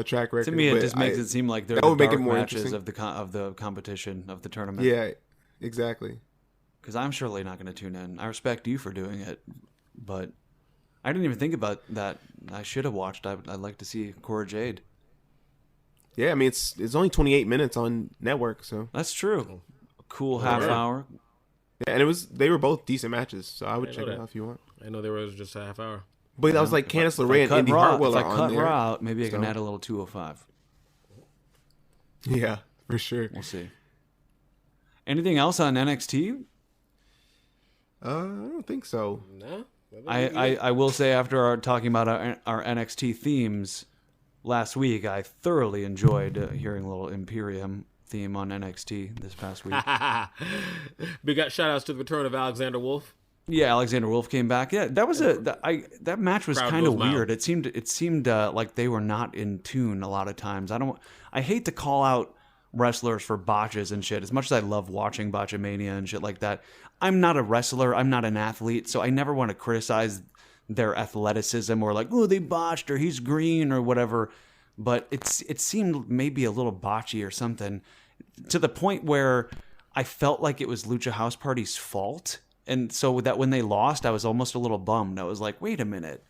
track record. To me, it just makes it seem like they're the dark matches of the competition, of the tournament. Yeah, exactly. Because I'm surely not going to tune in. I respect you for doing it, but I didn't even think about that. I should have watched. I'd like to see Cora Jade. Yeah, I mean, it's only 28 minutes on network, so that's true. A cool half hour. Yeah, and they were both decent matches, so I would check it out if you want. I know there was just a half hour. But that was like Candice LeRae and Indy Hartwell are on there. If I cut Raw out, maybe I can add a little 205. Yeah, for sure. We'll see. Anything else on NXT? I don't think so. No. I will say, after talking about our NXT themes last week, I thoroughly enjoyed hearing a little Imperium theme on NXT this past week. Big shout outs to the return of Alexander Wolfe. Yeah, Alexander Wolfe came back. Yeah, that match was kind of weird. It seemed like they were not in tune a lot of times. I hate to call out wrestlers for botches and shit. As much as I love watching Botchamania and shit like that, I'm not a wrestler. I'm not an athlete, so I never want to criticize their athleticism or like, oh, they botched or he's green or whatever. But it seemed maybe a little botchy or something, to the point where I felt like it was Lucha House Party's fault. And so that when they lost, I was almost a little bummed. I was like, wait a minute.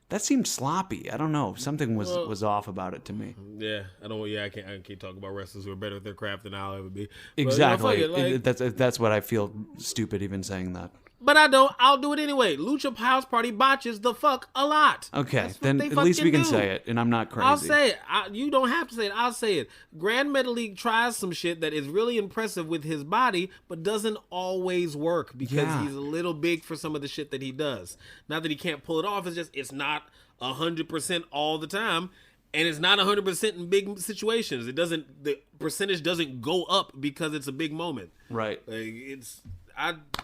That seemed sloppy. I don't know. Something was off about it to me. Yeah, I can't talk about wrestlers who are better at their craft than I'll ever be. Exactly. That's what I feel stupid even saying that. But I don't. I'll do it anyway. Lucha House Party botches the fuck a lot. Okay, then at least we can say it, and I'm not crazy. I'll say it. You don't have to say it. I'll say it. Grand Metalik tries some shit that is really impressive with his body, but doesn't always work because he's a little big for some of the shit that he does. Not that he can't pull it off. It's not 100% all the time, and it's not 100% in big situations. The percentage doesn't go up because it's a big moment. Right.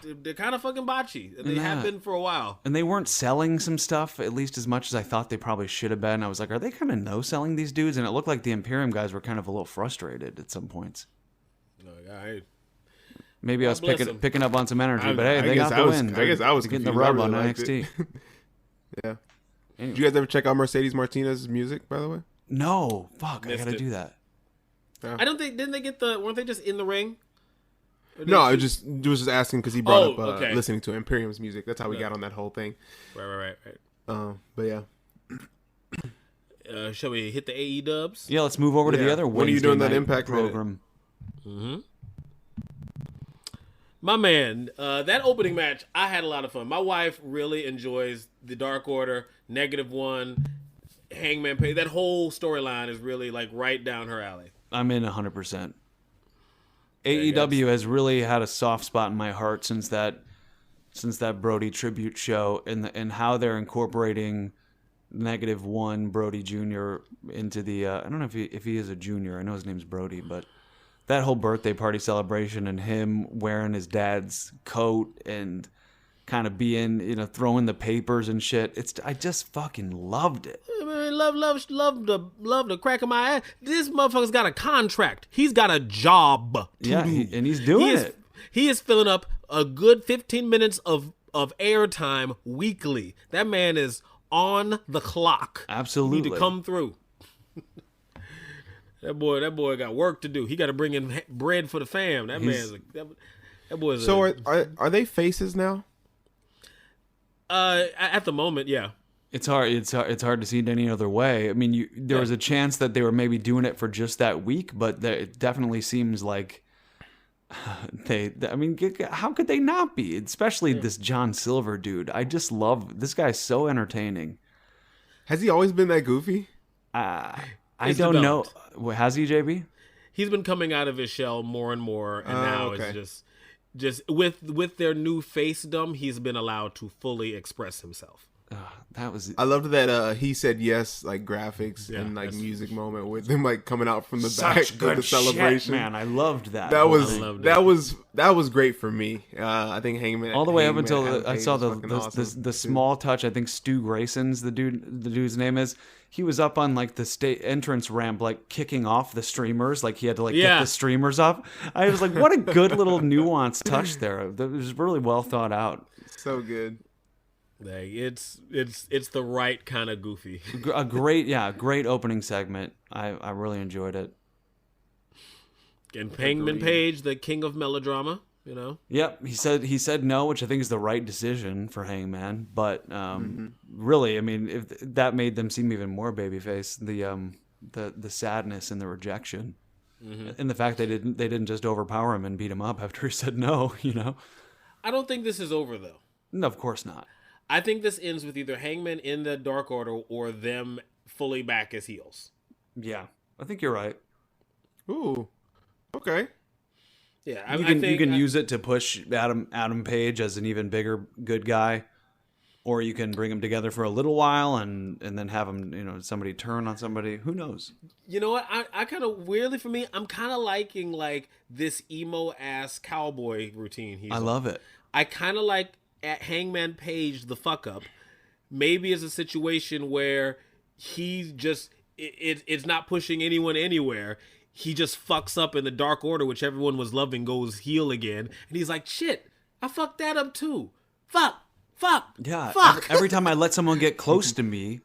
They're kind of fucking botchy. They have been for a while. And they weren't selling some stuff, at least as much as I thought they probably should have been. I was like, are they kind of no-selling these dudes? And it looked like the Imperium guys were kind of a little frustrated at some points. No, Maybe I was picking up on some energy, but hey, they got the win. I guess I was getting the rub on NXT. Yeah. Anyway. Did you guys ever check out Mercedes Martinez's music, by the way? No. Fuck, I gotta do that. Yeah. I don't think, didn't they get weren't they just in the ring? No, I was just asking because he brought up okay. listening to Imperium's music. That's how we got on that whole thing. Right. But yeah. Shall we hit the AE dubs? Yeah, let's move over to the other When are you Wednesday doing that night Impact program. My man, that opening match, I had a lot of fun. My wife really enjoys the Dark Order, -1, Hangman Page. That whole storyline is really like right down her alley. I'm in 100%. AEW has really had a soft spot in my heart since that Brody tribute show, and how they're incorporating -1 Brody Jr. into the I don't know if he is a junior. I know his name's Brody, but that whole birthday party celebration and him wearing his dad's coat and kind of being, throwing the papers and shit. I just fucking loved it. I mean, love the crack of my ass. This motherfucker's got a contract. He's got a job to do. And he's doing it. He is filling up a good 15 minutes of airtime weekly. That man is on the clock. Absolutely. You need to come through. That boy got work to do. He got to bring in bread for the fam. That boy's. So are they faces now? At the moment, yeah. It's hard to see it any other way. I mean, there was a chance that they were maybe doing it for just that week, but it definitely seems like how could they not be? Especially this John Silver dude. I just love this guy. So entertaining. Has he always been that goofy? I don't know. Has he, JB? He's been coming out of his shell more and more, and now it's just with their new facedom, he's been allowed to fully express himself. I loved that he said yes, like graphics and like music moment with him like coming out from the back of the celebration. Shit, man, I loved that. That was great for me. I think Hangman all the way up until I saw the awesome small touch. I think Stu Grayson's the dude's name is. He was up on like the state entrance ramp, like kicking off the streamers. Like he had to get the streamers up. I was like, what a good little nuanced touch there. That was really well thought out. So good. Like it's the right kind of goofy. A great opening segment. I really enjoyed it. And Hangman Page, the king of melodrama, Yep, he said no, which I think is the right decision for Hangman. But really, I mean, if that made them seem even more babyface, the sadness and the rejection, and the fact they didn't just overpower him and beat him up after he said no. I don't think this is over though. No, of course not. I think this ends with either Hangman in the Dark Order or them fully back as heels. Yeah, I think you're right. Ooh, okay. Yeah, you can use it to push Adam Page as an even bigger good guy, or you can bring them together for a little while and then have them, somebody turn on somebody. Who knows? You know what? I kind of weirdly for me, I'm kind of liking like this emo ass cowboy routine. I love it. I kind of like at Hangman Page the fuck up. Maybe it's a situation where he just it's not pushing anyone anywhere. He just fucks up in the Dark Order, which everyone was loving, goes heel again. And he's like, shit, I fucked that up too. Fuck. Yeah. Fuck. Every time I let someone get close to me,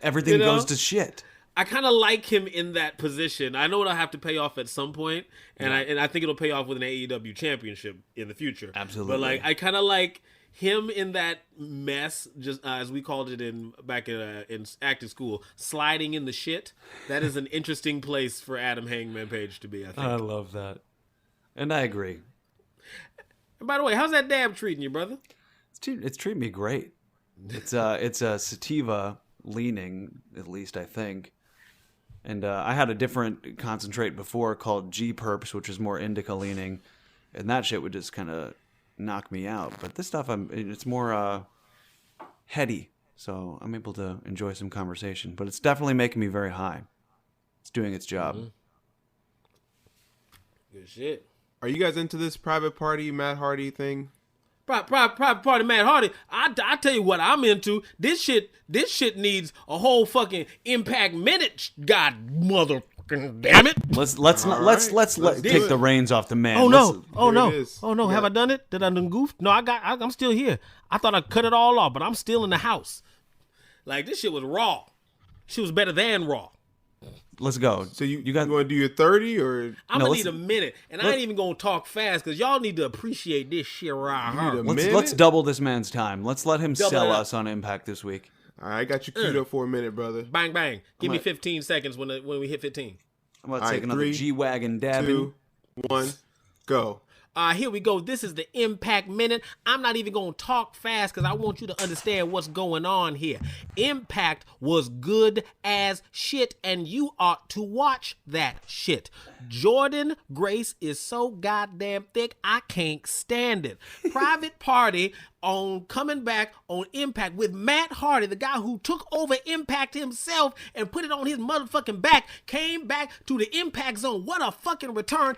everything goes to shit. I kind of like him in that position. I know it'll have to pay off at some point, and I think it'll pay off with an AEW championship in the future. Absolutely. But like, I kind of like him in that mess, just as we called it back in acting school, sliding in the shit. That is an interesting place for Adam Hangman Page to be, I think. I love that. And I agree. And by the way, how's that dab treating you, brother? It's treating me great. It's a sativa leaning, at least I think. And I had a different concentrate before called G-Perps, which is more indica leaning. And that shit would just kind of knock me out. But this stuff, it's more heady, so I'm able to enjoy some conversation. But it's definitely making me very high. It's doing its job. Mm-hmm. Good shit. Are you guys into this private party Matt Hardy thing? Private party Matt Hardy. I tell you what I'm into. This shit needs a whole fucking Impact Minute. God mother Damn it! Let's take the reins off the man. Oh no! Oh no! is. Oh no! Yeah. Have I done it? Did I done goofed? No, I'm still here. I thought I cut it all off, but I'm still in the house. Like this shit was raw. She was better than raw. Let's go. So you got. You want to do your 30 or? I'm gonna need a minute, and I ain't even gonna talk fast because y'all need to appreciate this shit right here. Let's double this man's time. Let's let him Double sell it up. us on Impact this week. All right, I got you queued up for a minute, brother. Bang bang. Give me 15 seconds when we hit 15. I'm about to take another 3, G-Wagon dabbing. 2, 1, go. Here we go. This is the Impact Minute. I'm not even going to talk fast because I want you to understand what's going on here. Impact was good as shit, and you ought to watch that shit. Jordan Grace is so goddamn thick, I can't stand it. Private Party on coming back on Impact with Matt Hardy, the guy who took over Impact himself and put it on his motherfucking back, came back to the Impact Zone. What a fucking return,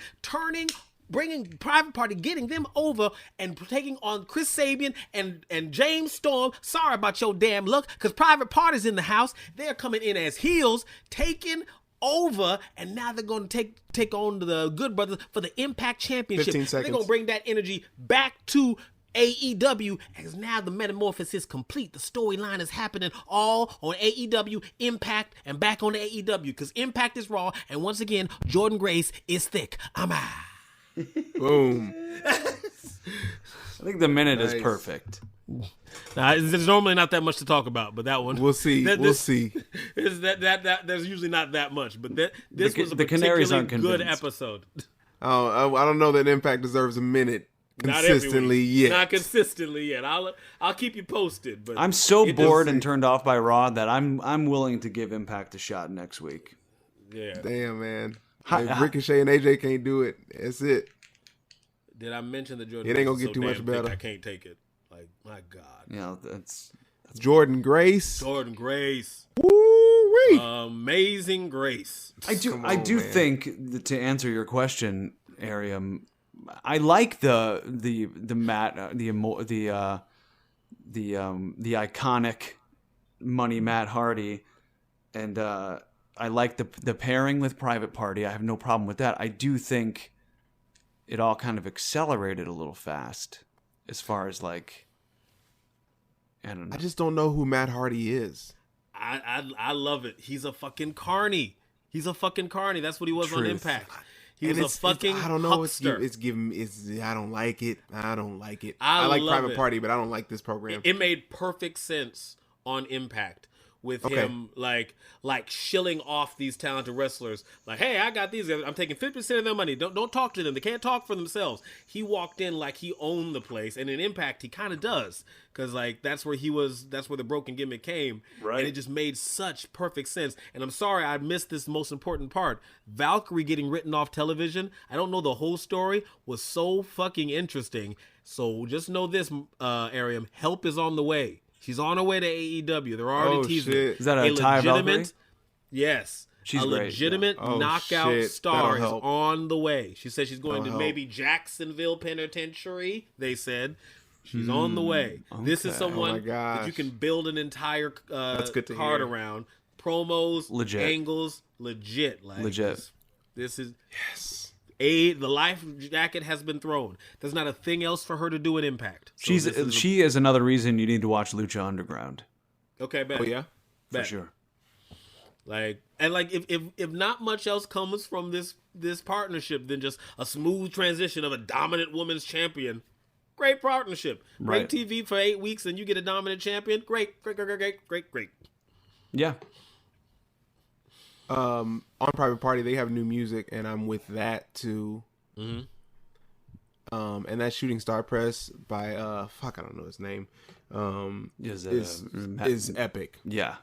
bringing Private Party, getting them over and taking on Chris Sabian and James Storm. Sorry about your damn luck, because Private Party's in the house. They're coming in as heels, taking over, and now they're going to take on the Good Brothers for the Impact Championship. 15 seconds. They're going to bring that energy back to AEW, as now the metamorphosis is complete. The storyline is happening all on AEW, Impact, and back on the AEW, because Impact is raw, and once again, Jordan Grace is thick. I'm out. Boom. I think the minute is perfect. Now, there's normally not that much to talk about, but that one We'll see. We'll see. There's usually not that much, but this was a the Canaries particularly aren't good convinced. episode. I don't know that Impact deserves a minute Not every consistently week. yet. Not consistently yet. I'll keep you posted. But I'm so it bored does- and turned off by Raw that I'm willing to give Impact a shot next week. Yeah. Damn, man. If Ricochet and AJ can't do it, that's it. Did I mention that Jordan? It ain't gonna Grace is get so too much damn thick better. I can't take it. Like my God. You know, that's Jordan Grace. Jordan Grace. Woo-wee. Amazing Grace. I on, do man. think that, to answer your question, Ariam, I like the iconic Money Matt Hardy, and I like the pairing with Private Party. I have no problem with that. I do think it all kind of accelerated a little fast, as far as like, I don't know. I just don't know who Matt Hardy is. I love it. He's a fucking carny. That's what he was on Truth. Impact. He And was a fucking I don't know. huckster. I don't like it. I like I love Private it. Party, but I don't like this program. It made perfect sense on Impact with him like shilling off these talented wrestlers. Like, hey, I got these guys. I'm taking 50% of their money. Don't talk to them. They can't talk for themselves. He walked in like he owned the place, and in Impact he kind of does, because like that's where the broken gimmick came. Right. And it just made such perfect sense. And I'm sorry I missed this most important part. Valkyrie getting written off television, I don't know the whole story, was so fucking interesting. So just know this, Ariam, help is on the way. She's on her way to AEW. They're already teasing. Shit. Is that a Ty Valkyrie? Yes. She's a great, legitimate yeah. Oh, knockout shit. star is That'll help. on the way. She said she's going to That'll maybe Jacksonville Penitentiary, they said. She's on the way. This is okay. someone Oh my that you gosh. can build an entire That's good to card hear. around. Promos, Legit. angles, legit. Like, Legit. This is... Yes. The life jacket has been thrown. There's not a thing else for her to do in Impact. So She is another reason you need to watch Lucha Underground. Okay, bet. Oh yeah. For Bet. sure. Like, and like if not much else comes from this partnership than just a smooth transition of a dominant women's champion, great partnership. Right. Great TV for 8 weeks and you get a dominant champion. Great. Yeah. On Private Party, they have new music, and I'm with that too. Mm-hmm. And that Shooting Star Press by I don't know his name. Is epic. Yeah.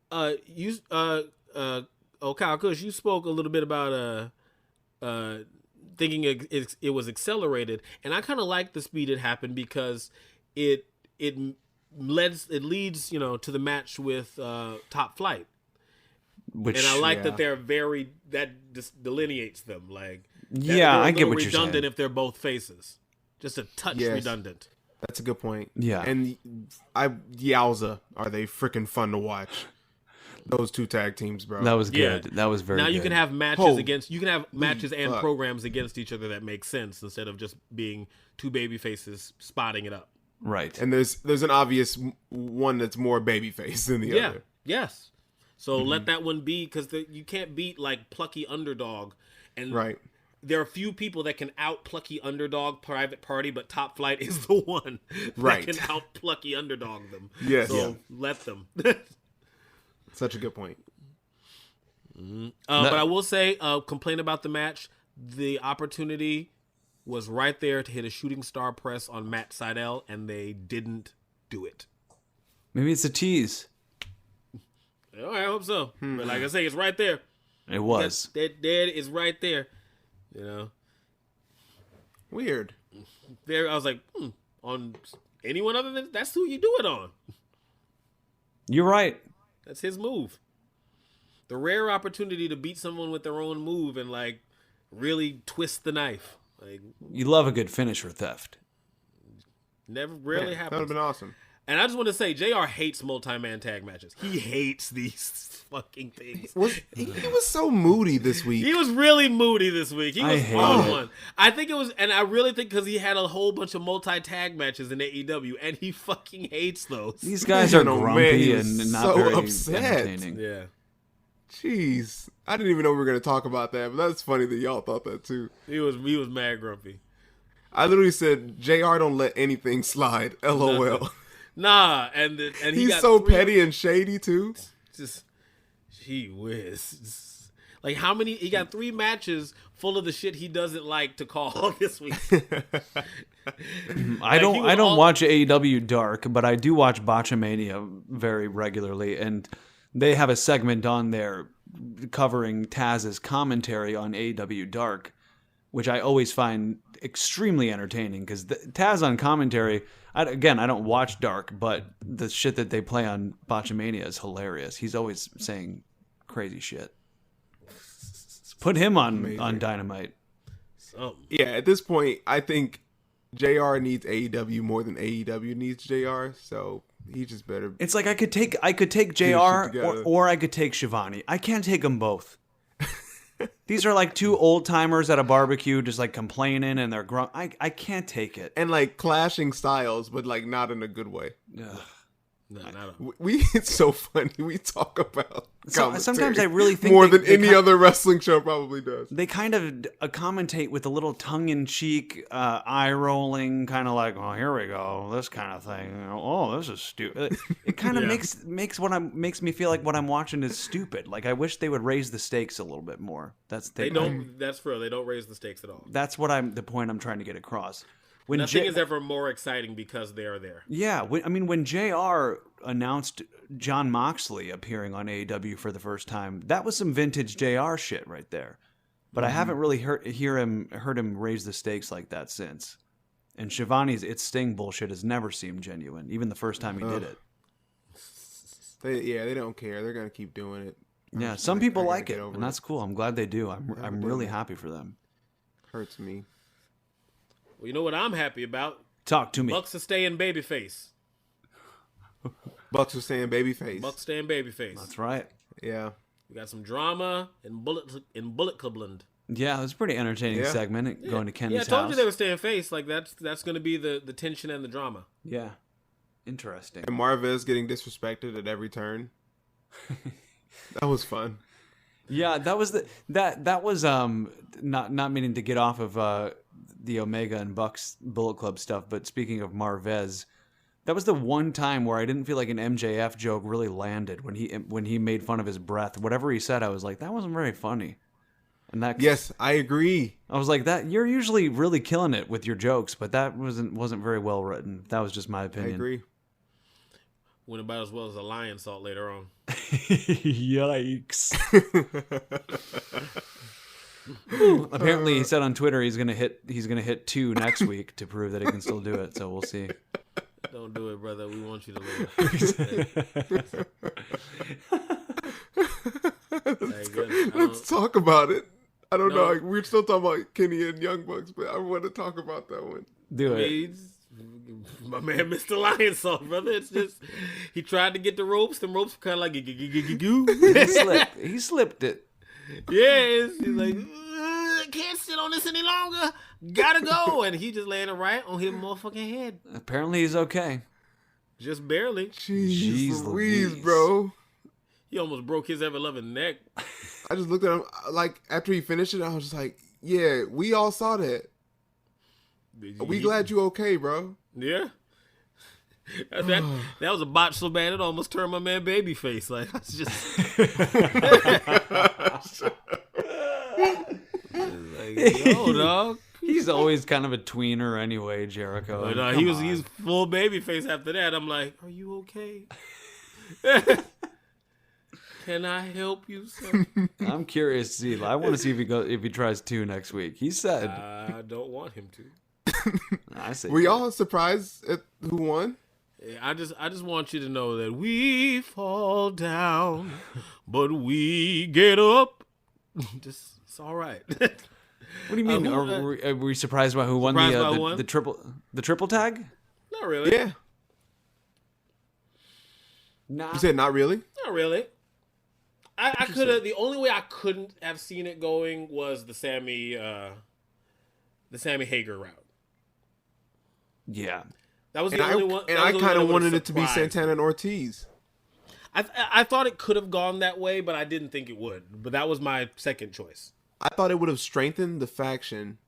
Kyle Kush, you spoke a little bit about thinking it was accelerated, and I kind of like the speed it happened because it leads to the match with Top Flight. Which, And I like yeah. that that just delineates them. Like, yeah, I get what you're redundant saying. if they're both faces. Just a touch Yes. redundant. That's a good point. Yeah. And yowza, are they freaking fun to watch? those two tag teams, bro. That was good. Yeah. That was very now good. you can have matches and fuck. programs against each other that make sense instead of just being two baby faces spotting it up. Right. And there's an obvious one that's more babyface than the other. Yes. So let that one be, because you can't beat like plucky underdog, and Right. there are a few people that can out plucky underdog Private Party, but Top Flight is the one Right. that can out plucky underdog them. Yes. So let them. Such a good point. But I will say, complain about the match. The opportunity was right there to hit a shooting star press on Matt Sydal, and they didn't do it. Maybe it's a tease. All right, I hope so. But like I say, it's right there. It was. That dead is right there. You know, Weird. there. I was like, on anyone other than that's who you do it on. You're right. That's his move. The rare opportunity to beat someone with their own move and like really twist the knife. Like You love a good finisher theft. rarely That would have happens. been awesome. And I just want to say, JR hates multi-man tag matches. He hates these fucking things. He was so moody this week. He was really moody this week. He was hate on it. one. I think it was, and I really think because he had a whole bunch of multi-tag matches in AEW, and he fucking hates those. These guys are Man, grumpy he and was not so very upset. entertaining. Yeah. Jeez. I didn't even know we were going to talk about that, but that's funny that y'all thought that too. He was mad grumpy. I literally said, JR don't let anything slide. LOL. Nah, and he He's got so 3 petty and shady too. Just, gee whiz. Like how many? He got 3 matches full of the shit he doesn't like to call this week. I don't watch AEW Dark, but I do watch Botchamania very regularly, and they have a segment on there covering Taz's commentary on AEW Dark, which I always find extremely entertaining because Taz on commentary. I don't watch Dark, but the shit that they play on Botchamania is hilarious. He's always saying crazy shit. Put him on Dynamite. Yeah, at this point, I think JR needs AEW more than AEW needs JR, so he just better. It's like I could take JR or I could take Shivani. I can't take them both. These are like 2 old timers at a barbecue, just like complaining, and they're I can't take it. And like clashing styles, but like not in a good way. Ugh. No, It's so funny. We talk about Sometimes I really think more than any other wrestling show probably does. They kind of commentate with a little tongue-in-cheek, eye-rolling, kind of like, "Oh, here we go," this kind of thing. Oh, this is stupid. It kind of makes me feel like what I'm watching is stupid. Like I wish they would raise the stakes a little bit more. They don't. That's for real. They don't raise the stakes at all. That's the point I'm trying to get across. Nothing is ever more exciting because they are there. Yeah, when JR announced Jon Moxley appearing on AEW for the first time, that was some vintage JR shit right there. But I haven't really heard him raise the stakes like that since. And Shivani's It's Sting bullshit has never seemed genuine, even the first time he did it. They don't care. They're gonna keep doing it. Yeah, some people like it, and that's cool. I'm glad they do. I'm really happy for them. Hurts me. Well, you know what I'm happy about? Talk to me. Bucks are staying babyface. Bucks are saying babyface. Bucks staying babyface. That's right. Yeah. We got some drama in Bullet Clubland. Yeah, it was a pretty entertaining segment going to Kenny's house. Yeah, I told you they were staying face. Like that's going to be the tension and the drama. Yeah, interesting. And Marvez getting disrespected at every turn. That was fun. Yeah, that was not meaning to get off of the Omega and Bucks Bullet Club stuff, but speaking of Marvez, that was the one time where I didn't feel like an MJF joke really landed when he made fun of his breath. Whatever he said, I was like, that wasn't very funny. And yes, I agree. I was like, that you're usually really killing it with your jokes, but that wasn't very well written. That was just my opinion. I agree. Went about as well as a lion salt later on. Yikes. Apparently, he said on Twitter he's gonna hit 2 next week to prove that he can still do it. So we'll see. Don't do it, brother. We want you to live. Let's talk about it. I don't know. Like, we're still talking about Kenny and Young Bucks, but I want to talk about that one. Do it. My man, Mr. Lion Salt, brother. It's just he tried to get the ropes. The ropes were kind of like goo. He slipped it. Yeah, he's like, can't sit on this any longer. Gotta go, and he just landed right on his motherfucking head. Apparently, he's okay. Just barely. Jeez Louise, bro. He almost broke his ever-loving neck. I just looked at him, like, after he finished it, I was just like, yeah, we all saw that. We glad you okay, bro. Yeah. That was a botch so bad it almost turned my man Babyface. Like, I was just... like, yo, dog. He's always kind of a tweener anyway, Jericho. But he's full Babyface after that. I'm like, are you okay? Can I help you, sir? I'm curious to see. I want to see if he tries 2 next week. He said, I don't want him to. I say, were y'all surprised at who won? Yeah, I just want you to know that we fall down, but we get up. It's all right. What do you mean? Are we surprised by who won the triple tag? Not really. Yeah. You said not really? Not really. I could have. The only way I couldn't have seen it going was the Sami Hager route. Yeah, that was the only one. And I kind of wanted it to be Santana and Ortiz. I thought it could have gone that way, but I didn't think it would. But that was my second choice. I thought it would have strengthened the faction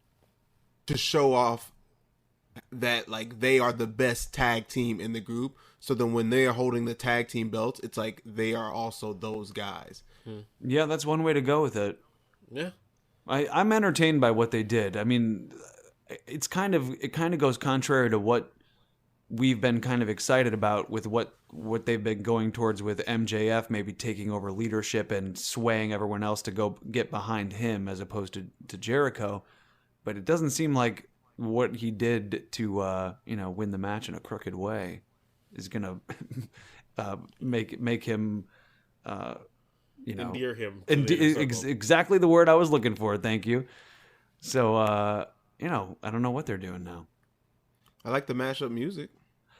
to show off that like they are the best tag team in the group. So then when they are holding the tag team belts, it's like they are also those guys. Yeah, that's one way to go with it. Yeah. I'm entertained by what they did. I mean, it kind of goes contrary to what we've been kind of excited about with what they've been going towards with MJF maybe taking over leadership and swaying everyone else to go get behind him as opposed to Jericho. But it doesn't seem like what he did to win the match in a crooked way is gonna make him endear him. Exactly the word I was looking for. Thank you. So I don't know what they're doing now. I like the mashup music.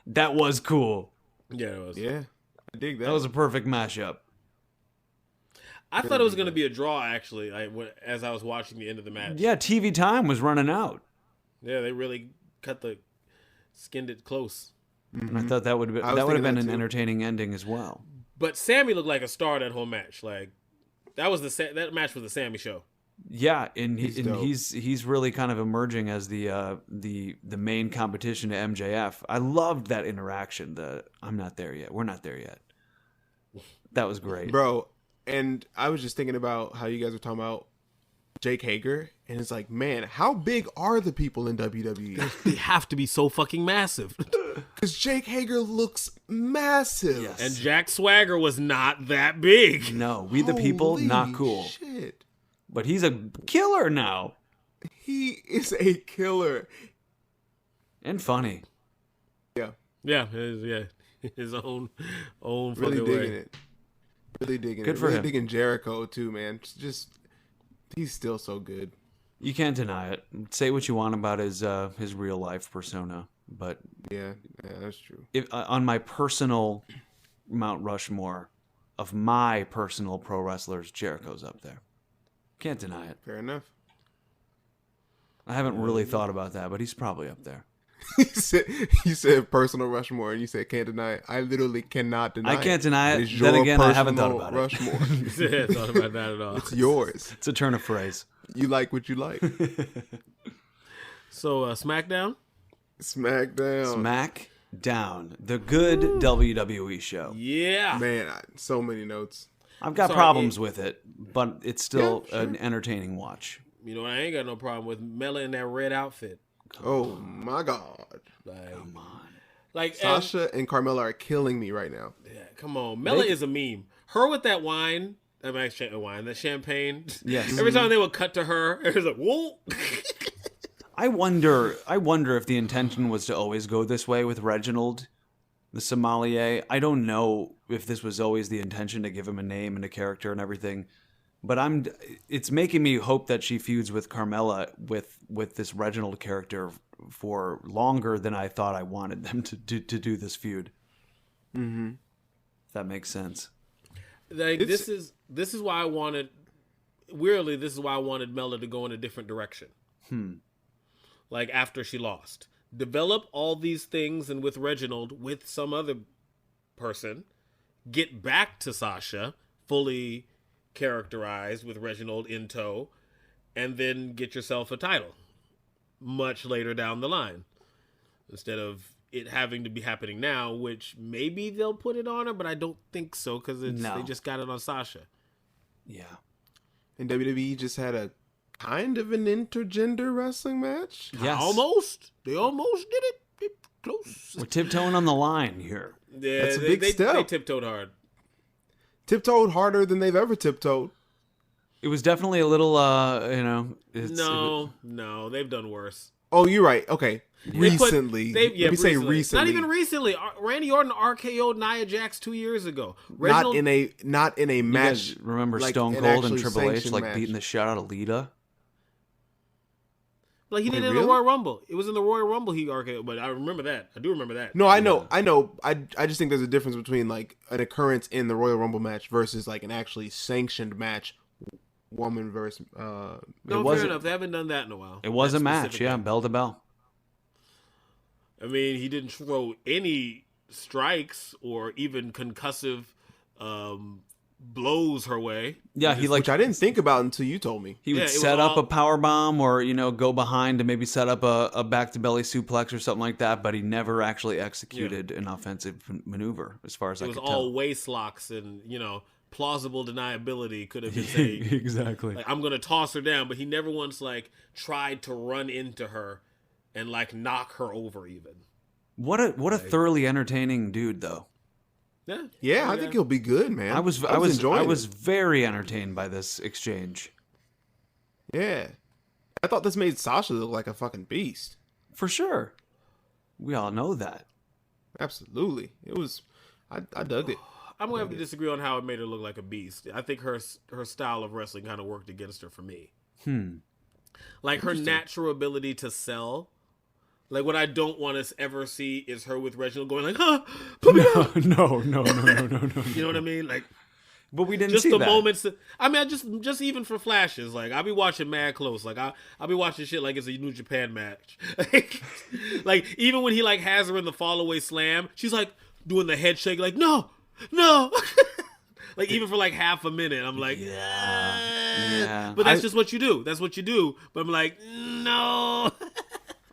That was cool. Yeah, it was. Yeah, I dig that. That was a perfect mashup. I thought it was going to be a draw, actually, as I was watching the end of the match. Yeah, TV time was running out. Yeah, they really skinned it close. Mm-hmm. And I thought that would have been an entertaining ending as well. But Sami looked like a star that whole match. Like that match was the Sami show. Yeah, and he's really kind of emerging as the main competition to MJF. I loved that interaction. I'm not there yet. We're not there yet. That was great, bro. And I was just thinking about how you guys were talking about Jake Hager, and it's like, man, how big are the people in WWE? They have to be so fucking massive. Because Jake Hager looks massive. Yes. And Jack Swagger was not that big. No, we the people, not cool. Shit. But he's a killer now. He is a killer. And funny. Yeah. Yeah, his own really digging way. it. Really digging good it. For really him. Digging Jericho too, man. Just he's still so good. You can't deny it. Say what you want about his real life persona, but yeah, that's true. On my personal Mount Rushmore of my personal pro wrestlers, Jericho's up there. Can't deny it. Fair enough. I haven't really thought about that, but he's probably up there. You said personal Rushmore, and you said can't deny it. I literally cannot deny it. I can't deny it. It's Then your again, I haven't thought personal about Rushmore. I haven't thought about that at all. It's yours. It's a turn of phrase. You like what you like. So, SmackDown? SmackDown. The good WWE show. Yeah. Man, so many notes. I've got problems with it, but it's still an entertaining watch. You know, I ain't got no problem with Mella in that red outfit. My God. Come on. Like Sasha and Carmella are killing me right now. Yeah, come on. Mella is a meme. Her with that wine, that champagne. Yes. Every time they would cut to her, it was like, whoa. I wonder if the intention was to always go this way with Reginald, the sommelier. I don't know if this was always the intention to give him a name and a character and everything, But it's making me hope that she feuds with Carmella with this Reginald character for longer than I thought I wanted them to do this feud. Mm-hmm. If that makes sense. Like this is why I wanted. Weirdly, this is why I wanted Mella to go in a different direction. Like after she lost, develop all these things, and with Reginald, with some other person, get back to Sasha fully characterized with Reginald in tow, and then get yourself a title much later down the line, instead of it having to be happening now, which maybe they'll put it on her, but I don't think so because they just got it on Sasha. Yeah. And WWE just had a kind of an intergender wrestling match. Yes. Almost. They almost did it. They close. We're tiptoeing on the line here. Yeah, That's a big step. They tiptoed hard. Tiptoed harder than they've ever tiptoed. It was definitely a little, No, they've done worse. Oh, you're right. Okay. Recently. Let me say recently. Not even recently. Randy Orton RKO'd Nia Jax 2 years ago. Not in a match. You guys remember like Stone an Cold and actually Triple H sanctioned match. beating the shit out of Lita? Like he did it in the Royal Rumble. It was in the Royal Rumble he RKO'd, but I remember that. I do remember that. No, I know. I just think there's a difference between like an occurrence in the Royal Rumble match versus like an actually sanctioned match, woman versus. No, fair enough. They haven't done that in a while. It was a match, yeah, bell to bell. I mean, he didn't throw any strikes or even concussive blows her way. Yeah, which I didn't think about until you told me. He would set up a power bomb or go behind to maybe set up a back to belly suplex or something like that, but he never actually executed an offensive maneuver, as far as I could tell. It was all waist locks and plausible deniability could have been saying exactly. Like, I'm gonna toss her down, but he never once tried to run into her and knock her over even. What a thoroughly entertaining dude though. Yeah, I think he'll be good, man. I was very entertained by this exchange. Yeah. I thought this made Sasha look like a fucking beast. For sure. We all know that. Absolutely. It was I dug it. I'm gonna have to disagree on how it made her look like a beast. I think her style of wrestling kind of worked against her for me. Like her natural ability to sell. Like what I don't want to ever see is her with Reginald going put me down. No. You know what I mean? Like, but we didn't just see the that. moments. I mean, just even for flashes. Like I'll be watching mad close. Like I'll be watching shit like it's a New Japan match. Like even when he has her in the fall away slam, she's doing the head shake. Like no. Like even for half a minute, I'm like, yeah. But that's just what you do. That's what you do. But I'm like, no.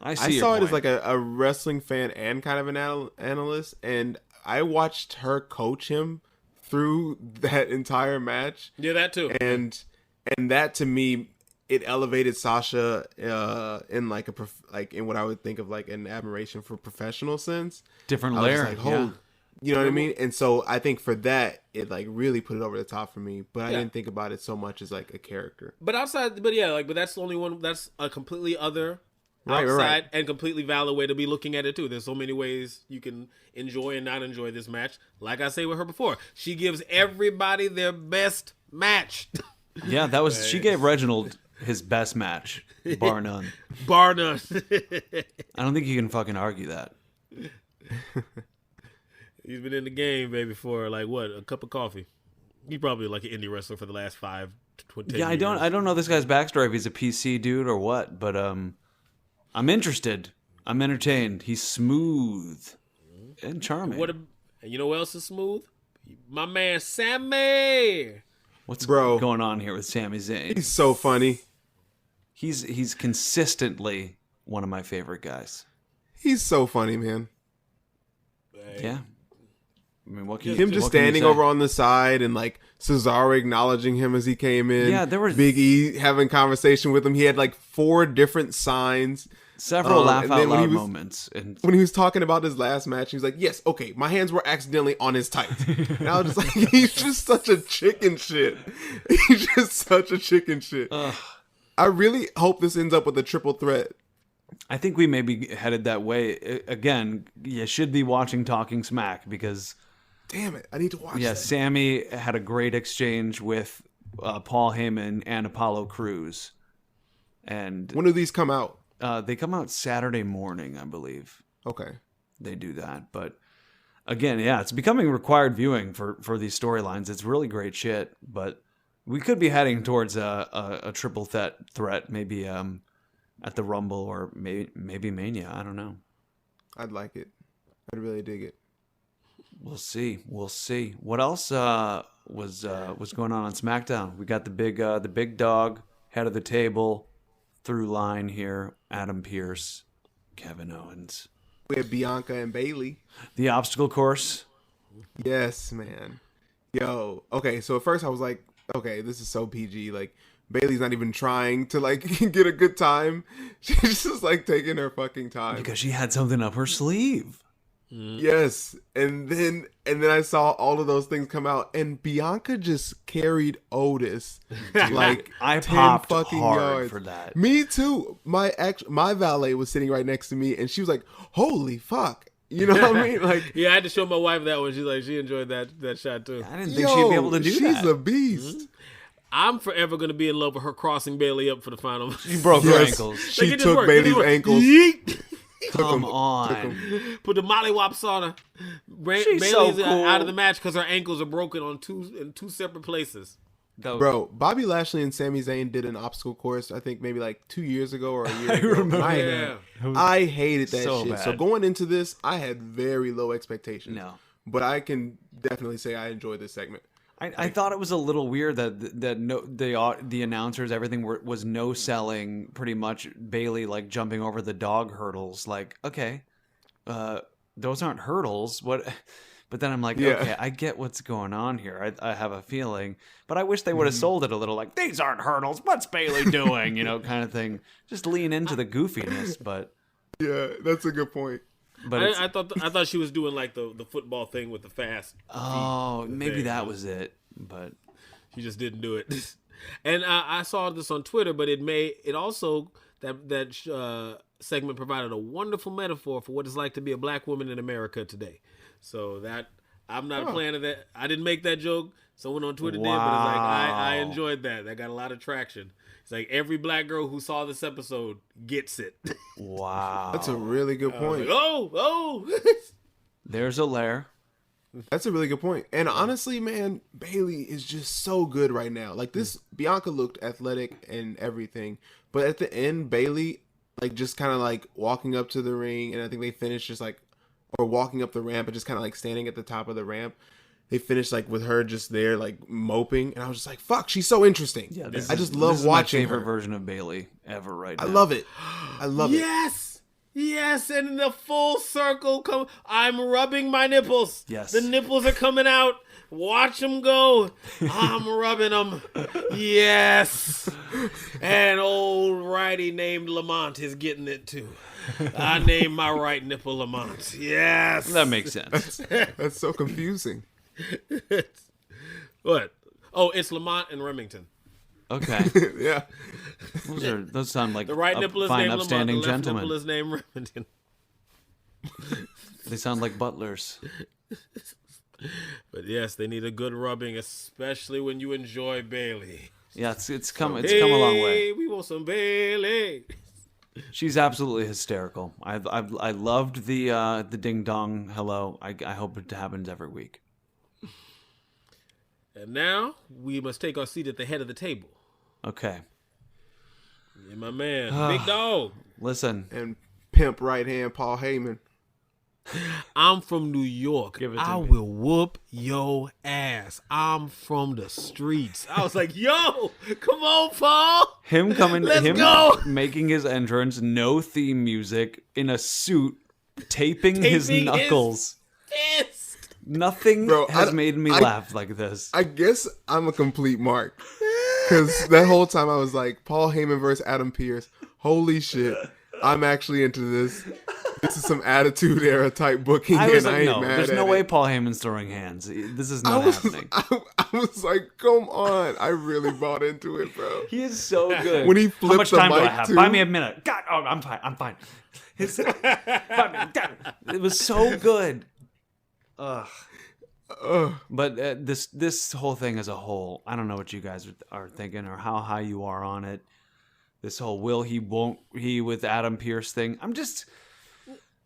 I saw it as a wrestling fan and kind of an analyst, and I watched her coach him through that entire match. Yeah, that too. And that to me, it elevated Sasha in in what I would think of an admiration for professional sense. Different layer. You know what I mean? And so I think for that, it really put it over the top for me. But I didn't think about it so much as a character. But but that's the only one. That's a completely other. Right. And completely valid way to be looking at it too. There's so many ways you can enjoy and not enjoy this match. Like I say with her before, she gives everybody their best match. Yeah, that was she gave Reginald his best match, bar none. Bar none. I don't think you can fucking argue that. He's been in the game, baby, for a cup of coffee. He's probably an indie wrestler for the last 5 to 20 years. Yeah, I don't know this guy's backstory if he's a PC dude or what, but I'm interested. I'm entertained. He's smooth and charming. And you know what else is smooth? My man Sami. What's going on here with Sami Zayn? He's so funny. He's consistently one of my favorite guys. He's so funny, man. Yeah. I mean, what can him just standing over on the side and Cesaro acknowledging him as he came in. Yeah, there was Big E having conversation with him. He had 4 different signs. Several laugh out loud moments. And when he was talking about his last match, he was like, yes, okay, my hands were accidentally on his tights. And I was just he's just such a chicken shit. He's just such a chicken shit. I really hope this ends up with a triple threat. I think we may be headed that way. Again, you should be watching Talking Smack because... Damn it, I need to watch that. Yeah, Sami had a great exchange with Paul Heyman and Apollo Crews. And when do these come out? They come out Saturday morning, I believe. Okay. They do that. But again, yeah, it's becoming required viewing for these storylines. It's really great shit. But we could be heading towards a triple threat, maybe at the Rumble or maybe Mania. I don't know. I'd like it. I'd really dig it. We'll see. What else was going on SmackDown? We got the big dog, head of the table, through line here. Adam Pearce, Kevin Owens. We have Bianca and Bayley. The obstacle course. Yes, man. Yo. Okay, so at first I was like, okay, this is so PG. Like, Bayley's not even trying to, like, get a good time. She's just, like, taking her fucking time. Because she had something up her sleeve. Yes. And then I saw all of those things come out, and Bianca just carried Otis like I 10 popped fucking hard yards. for that. Me too. My valet was sitting right next to me, and she was like, holy fuck. You know what I mean? Like, yeah, I had to show my wife that one. She's like, she enjoyed that shot too. I didn't think she'd be able to do that. She's a beast. Mm-hmm. I'm forever going to be in love with her crossing Bayley up for the final. She broke her ankles. She took Bayley's ankles. Come on. Put the mollywops on her. She's Bayley's so cool. out of the match because her ankles are broken in two separate places. Bro, Bobby Lashley and Sami Zayn did an obstacle course, I think maybe like 2 years ago or a year ago. remember. I hated that So shit. bad. So going into this, I had very low expectations. No. But I can definitely say I enjoyed this segment. I thought it was a little weird that no, the announcers, everything was no selling pretty much Bayley like jumping over the dog hurdles. Like, okay, those aren't hurdles. What? But then I'm like, okay, I get what's going on here. I have a feeling, but I wish they would have sold it a little. Like, these aren't hurdles. What's Bayley doing? You know, kind of thing. Just lean into the goofiness. But yeah, that's a good point. But I thought she was doing like the football thing with the fast. Oh, maybe that was it. But she just didn't do it. And I saw this on Twitter, but it also that segment provided a wonderful metaphor for what it's like to be a black woman in America today. So that I'm not a fan of that. I didn't make that joke. Someone on Twitter did, but it's like I enjoyed that. That got a lot of traction. It's like every black girl who saw this episode gets it. wow, That's a really good point. Oh. There's a lair. That's a really good point. And honestly, man, Bayley is just so good right now. Like this, Bianca looked athletic and everything, but at the end, Bayley, like just kind of like walking up to the ring, and I think they finished just like, or walking up the ramp, and just kind of like standing at the top of the ramp. They finished like with her just there, like moping, and I was just like, "Fuck, she's so interesting." Yeah, I just love watching my favorite her. version of Bayley ever. Right now, I love it. I love it. Yes, and in the full circle, I'm rubbing my nipples. Yes. The nipples are coming out. Watch them go. I'm rubbing them. Yes. And old righty named Lamont is getting it too. I named my right nipple Lamont. Yes. That makes sense. That's so confusing. What? Oh, it's Lamont and Remington. Okay. Yeah. Those sound like The right nipple is fine, named upstanding Lamont. The left gentlemen. nipple is named Remington. They sound like butlers. But yes, they need a good rubbing, especially when you enjoy Bayley. Yeah, it's come a long way. We want some Bayley. She's absolutely hysterical. I loved the ding dong hello. I hope it happens every week. And now we must take our seat at the head of the table. Okay. And my man, Big Dog. Listen. And pimp right hand Paul Heyman. I'm from New York. I will whoop your ass. I'm from the streets. I was like, yo, come on, Paul. Him Let's go. Making his entrance, no theme music, in a suit, taping his knuckles. Fist. Nothing has made me laugh like this. I guess I'm a complete mark. Because that whole time I was like, Paul Heyman versus Adam Pearce. Holy shit. I'm actually into this. This is some Attitude Era type booking, I was and like, I ain't no, mad there's at no it. way Paul Heyman's throwing hands. This is not happening. I was like, come on. I really bought into it, bro. He is so good. When he How much flipped the time do I mic, have? too. Buy me a minute. God, oh, I'm fine. It was so good. Ugh. But this whole thing as a whole, I don't know what you guys are thinking or how high you are on it. This whole will he, won't he with Adam Pearce thing. I'm just...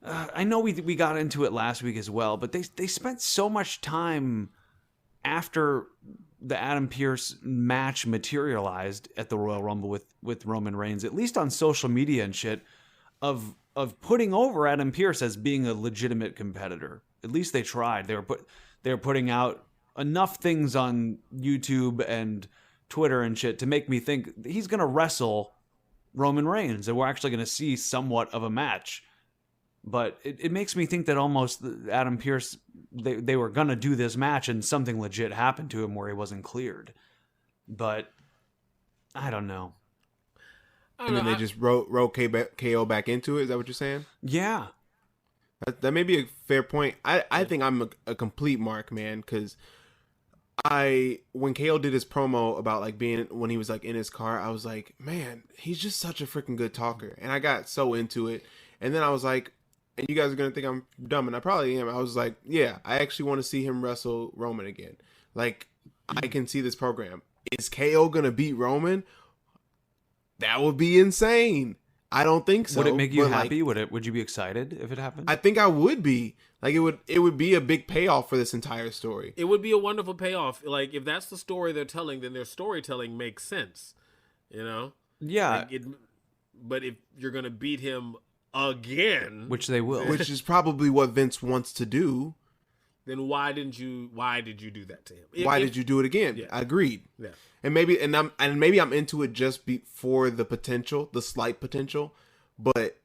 I know we got into it last week as well, but they spent so much time after the Adam Pearce match materialized at the Royal Rumble with Roman Reigns, at least on social media and shit, of putting over Adam Pearce as being a legitimate competitor. At least they tried. They were putting out enough things on YouTube and Twitter and shit to make me think he's going to wrestle Roman Reigns and we're actually going to see somewhat of a match. But it makes me think that almost Adam Pearce, they were going to do this match and something legit happened to him where he wasn't cleared. But I don't know. And then they just wrote KO back into it. Is that what you're saying? Yeah. That may be a fair point. I think I'm a complete mark, man, because when KO did his promo about like being when he was like in his car, I was like, man, he's just such a freaking good talker. And I got so into it. And then I was like, and you guys are going to think I'm dumb, and I probably am. I was like, yeah, I actually want to see him wrestle Roman again. Like, I can see this program. Is KO going to beat Roman? That would be insane. I don't think so. Would it make you happy? Would you be excited if it happened? I think I would be. Like, it would be a big payoff for this entire story. It would be a wonderful payoff. Like, if that's the story they're telling, then their storytelling makes sense. You know? Yeah. Like but if you're going to beat him again, which they will, which is probably what Vince wants to do, then why did you do that to him? Why did you do it again? Yeah. I agreed. Yeah. And maybe I'm into it just for the potential, the slight potential, but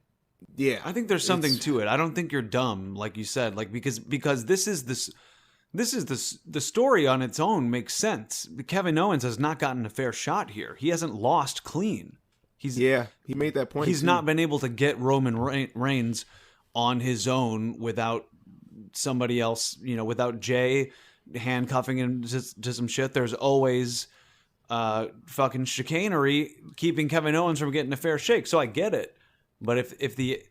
yeah, I think there's something to it. I don't think you're dumb, like you said, like because this is the story on its own makes sense. Kevin Owens has not gotten a fair shot here. He hasn't lost clean. He made that point. He's too. not been able to get Roman Reigns on his own without somebody else, without Jay handcuffing him to some shit. There's always fucking chicanery keeping Kevin Owens from getting a fair shake. So I get it. But if the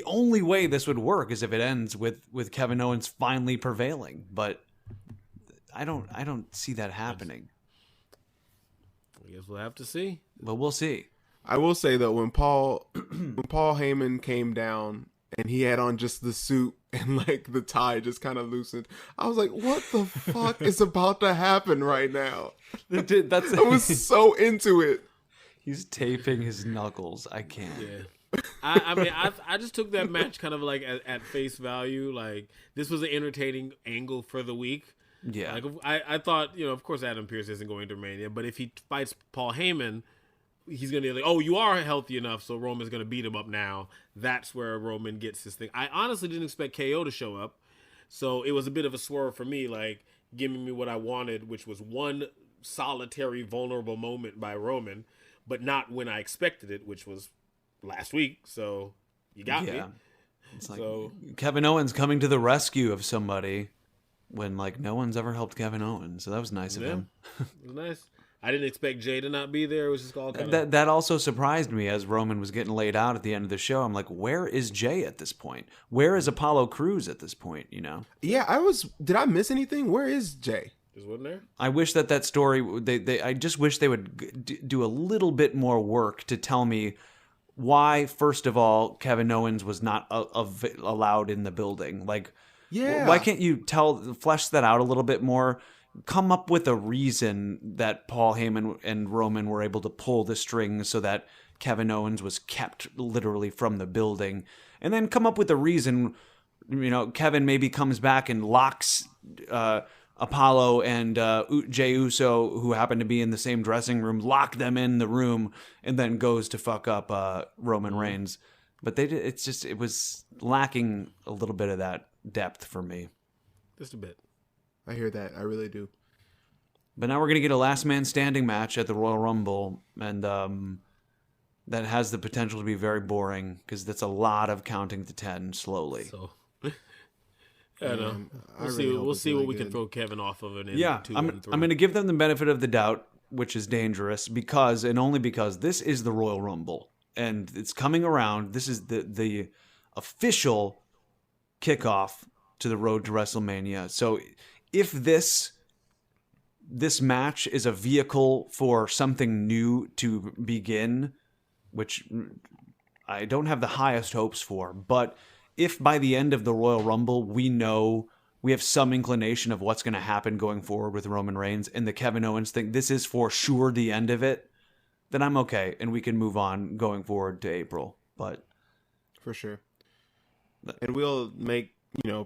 only way this would work is if it ends with Kevin Owens finally prevailing. But I don't see that happening. I guess we'll have to see. But we'll see. I will say though, when Paul Heyman came down and he had on just the suit and like the tie just kind of loosened, I was like, "What the fuck is about to happen right now?" I was so into it. He's taping his knuckles. I can't. Yeah. I mean, I just took that match kind of like at face value. Like, this was an entertaining angle for the week. Yeah. Like, I thought, of course Adam Pearce isn't going to Mania, but if he fights Paul Heyman, he's going to be like, oh, you are healthy enough, so Roman's going to beat him up now. That's where Roman gets his thing. I honestly didn't expect KO to show up, so it was a bit of a swerve for me, like, giving me what I wanted, which was one solitary, vulnerable moment by Roman, but not when I expected it, which was last week, so you got me. It's like Kevin Owens coming to the rescue of somebody when, like, no one's ever helped Kevin Owens, so that was nice of him. It was nice. I didn't expect Jay to not be there. It was just all kind of... That also surprised me as Roman was getting laid out at the end of the show. I'm like, where is Jay at this point? Where is Apollo Crews at this point, Yeah, did I miss anything? Where is Jay? Just wasn't there? I wish that story, I just wish they would do a little bit more work to tell me why, first of all, Kevin Owens was not allowed in the building. Like, why can't you flesh that out a little bit more? Come up with a reason that Paul Heyman and Roman were able to pull the strings so that Kevin Owens was kept literally from the building. And then come up with a reason, Kevin maybe comes back and locks Apollo and Jey Uso, who happen to be in the same dressing room, lock them in the room, and then goes to fuck up Roman Reigns. But it was lacking a little bit of that depth for me. Just a bit. I hear that. I really do. But now we're going to get a last man standing match at the Royal Rumble, and that has the potential to be very boring because that's a lot of counting to 10 slowly. So, I know. We'll see what we can throw Kevin off of it in 2 and 3. I'm going to give them the benefit of the doubt, which is dangerous because, and only because, this is the Royal Rumble, and it's coming around. This is the official kickoff to the road to WrestleMania. So if this match is a vehicle for something new to begin, which I don't have the highest hopes for, but if by the end of the Royal Rumble we have some inclination of what's going to happen going forward with Roman Reigns and the Kevin Owens thing, this is for sure the end of it, then I'm okay and we can move on going forward to April. But for sure. And we'll make,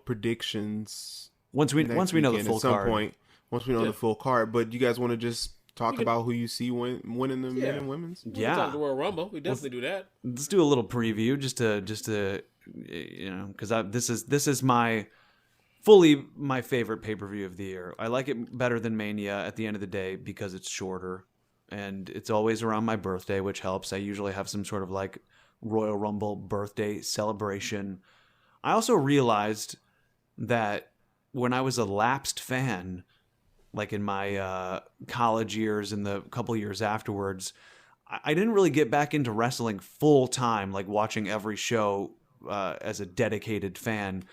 predictions once we know the full at some card. Point, once we know the full card. But you guys want to just talk about who you see winning the men and women's? Yeah, talk the Royal Rumble. We definitely do that. Let's do a little preview just to because this is my favorite pay-per-view of the year. I like it better than Mania at the end of the day because it's shorter and it's always around my birthday, which helps. I usually have some sort of like Royal Rumble birthday celebration. I also realized that when I was a lapsed fan, like in my college years and the couple years afterwards, I didn't really get back into wrestling full time, like watching every show as a dedicated fan,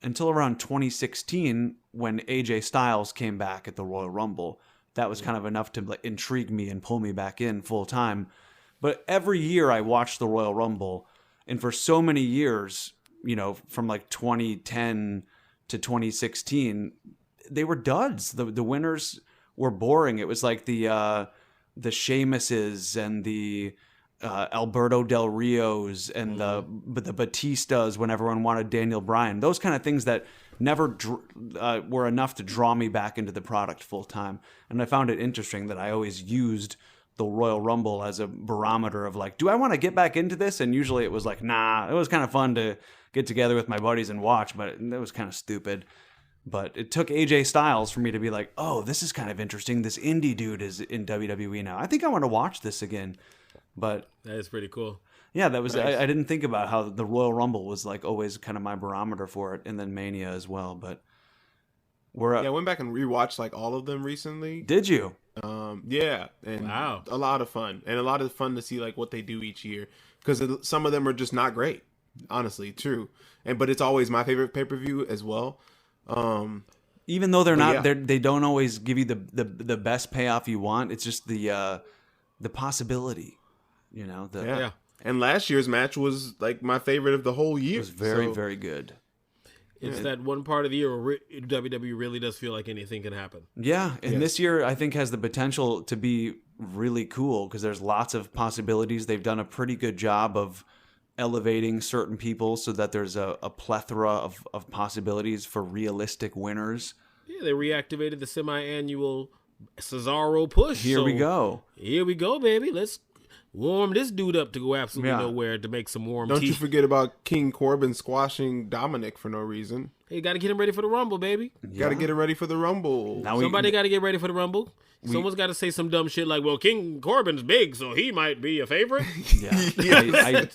until around 2016 when AJ Styles came back at the Royal Rumble. That was kind of enough to intrigue me and pull me back in full time. But every year I watched the Royal Rumble, and for so many years, from like 2010 to 2016, they were duds. The winners were boring. It was like the Sheamuses and the Alberto Del Rios and the Batistas when everyone wanted Daniel Bryan. Those kind of things that never were enough to draw me back into the product full time. And I found it interesting that I always used the Royal Rumble as a barometer of like, do I want to get back into this? And usually it was like, nah, it was kind of fun to get together with my buddies and watch, but it was kind of stupid. But it took AJ Styles for me to be like, oh, this is kind of interesting. This indie dude is in WWE now. I think I want to watch this again. But that is pretty cool. Yeah, that was. Nice. I didn't think about how the Royal Rumble was like always kind of my barometer for it, and then Mania as well. But I went back and rewatched like all of them recently. Did you? Yeah, and wow, a lot of fun, and a lot of fun to see like what they do each year, because some of them are just not great. Honestly, true, but it's always my favorite pay-per-view as well. Even though they're not, they don't always give you the best payoff you want. It's just the possibility, Yeah. And last year's match was like my favorite of the whole year. It was very, very good. It's that one part of the year where WWE really does feel like anything can happen. Yeah, and this year I think has the potential to be really cool because there's lots of possibilities. They've done a pretty good job of elevating certain people so that there's a plethora of possibilities for realistic winners. Yeah, they reactivated the semi-annual Cesaro push. Here we go. Here we go, baby. Let's warm this dude up to go absolutely nowhere to make some warm Don't tea. you forget about King Corbin squashing Dominic for no reason. Hey, you got to get him ready for the Rumble, baby. Got to get him ready for the Rumble. Somebody got to get ready for the Rumble. Someone's got to say some dumb shit like, well, King Corbin's big, so he might be a favorite. Yeah.